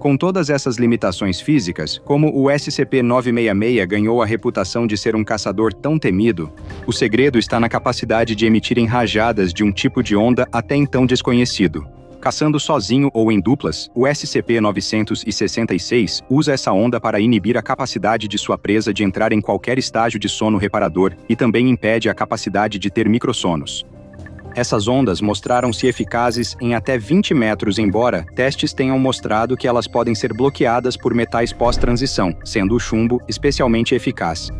Com todas essas limitações físicas, como o SCP-966 ganhou a reputação de ser um caçador tão temido, o segredo está na capacidade de emitirem rajadas de um tipo de onda até então desconhecido. Caçando sozinho ou em duplas, o SCP-966 usa essa onda para inibir a capacidade de sua presa de entrar em qualquer estágio de sono reparador e também impede a capacidade de ter microssonos. Essas ondas mostraram-se eficazes em até 20 metros, embora testes tenham mostrado que elas podem ser bloqueadas por metais pós-transição, sendo o chumbo especialmente eficaz.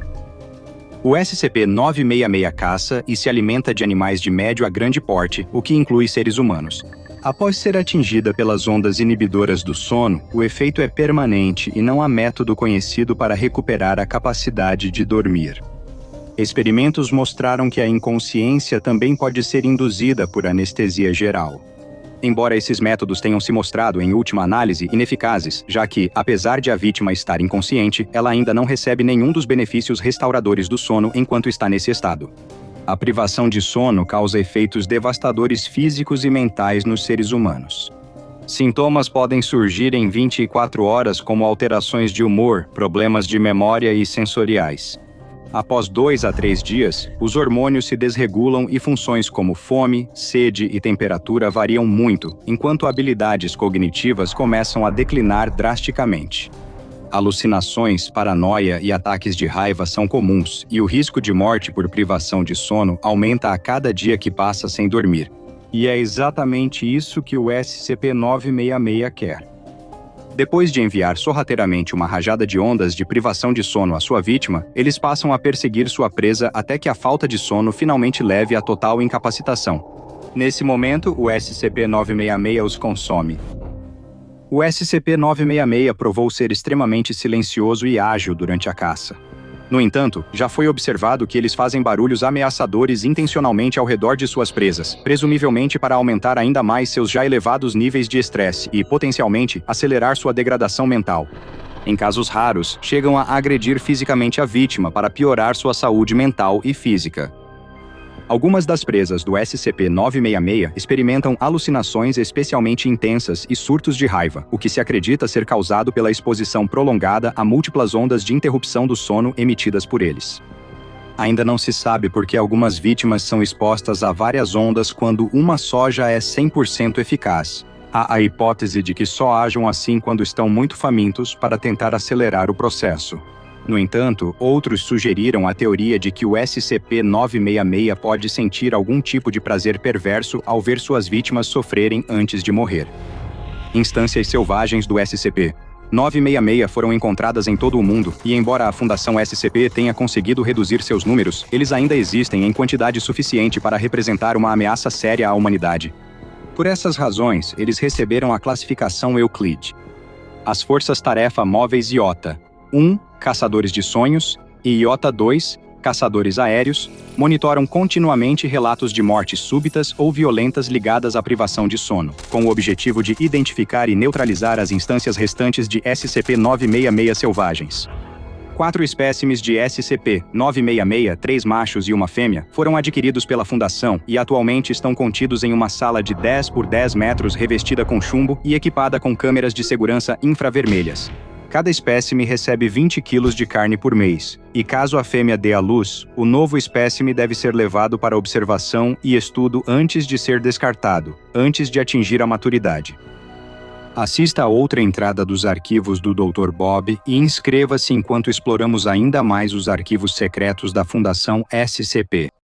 O SCP-966 caça e se alimenta de animais de médio a grande porte, o que inclui seres humanos. Após ser atingida pelas ondas inibidoras do sono, o efeito é permanente e não há método conhecido para recuperar a capacidade de dormir. Experimentos mostraram que a inconsciência também pode ser induzida por anestesia geral. Embora esses métodos tenham se mostrado, em última análise, ineficazes, já que, apesar de a vítima estar inconsciente, ela ainda não recebe nenhum dos benefícios restauradores do sono enquanto está nesse estado. A privação de sono causa efeitos devastadores físicos e mentais nos seres humanos. Sintomas podem surgir em 24 horas, como alterações de humor, problemas de memória e sensoriais. Após 2 a 3 dias, os hormônios se desregulam e funções como fome, sede e temperatura variam muito, enquanto habilidades cognitivas começam a declinar drasticamente. Alucinações, paranoia e ataques de raiva são comuns, e o risco de morte por privação de sono aumenta a cada dia que passa sem dormir. E é exatamente isso que o SCP-966 quer. Depois de enviar sorrateiramente uma rajada de ondas de privação de sono à sua vítima, eles passam a perseguir sua presa até que a falta de sono finalmente leve à total incapacitação. Nesse momento, o SCP-966 os consome. O SCP-966 provou ser extremamente silencioso e ágil durante a caça. No entanto, já foi observado que eles fazem barulhos ameaçadores intencionalmente ao redor de suas presas, presumivelmente para aumentar ainda mais seus já elevados níveis de estresse e, potencialmente, acelerar sua degradação mental. Em casos raros, chegam a agredir fisicamente a vítima para piorar sua saúde mental e física. Algumas das presas do SCP-966 experimentam alucinações especialmente intensas e surtos de raiva, o que se acredita ser causado pela exposição prolongada a múltiplas ondas de interrupção do sono emitidas por eles. Ainda não se sabe por que algumas vítimas são expostas a várias ondas quando uma só já é 100% eficaz. Há a hipótese de que só ajam assim quando estão muito famintos para tentar acelerar o processo. No entanto, outros sugeriram a teoria de que o SCP-966 pode sentir algum tipo de prazer perverso ao ver suas vítimas sofrerem antes de morrer. Instâncias selvagens do SCP-966 foram encontradas em todo o mundo, e embora a Fundação SCP tenha conseguido reduzir seus números, eles ainda existem em quantidade suficiente para representar uma ameaça séria à humanidade. Por essas razões, eles receberam a classificação Euclid. As Forças-Tarefa Móveis IOTA 1, Caçadores de Sonhos, e IOTA 2, Caçadores Aéreos, monitoram continuamente relatos de mortes súbitas ou violentas ligadas à privação de sono, com o objetivo de identificar e neutralizar as instâncias restantes de SCP-966 selvagens. 4 espécimes de SCP-966, 3 machos e uma fêmea, foram adquiridos pela Fundação e atualmente estão contidos em uma sala de 10 por 10 metros revestida com chumbo e equipada com câmeras de segurança infravermelhas. Cada espécime recebe 20 quilos de carne por mês, e caso a fêmea dê à luz, o novo espécime deve ser levado para observação e estudo antes de ser descartado, antes de atingir a maturidade. Assista a outra entrada dos arquivos do Dr. Bob e inscreva-se enquanto exploramos ainda mais os arquivos secretos da Fundação SCP.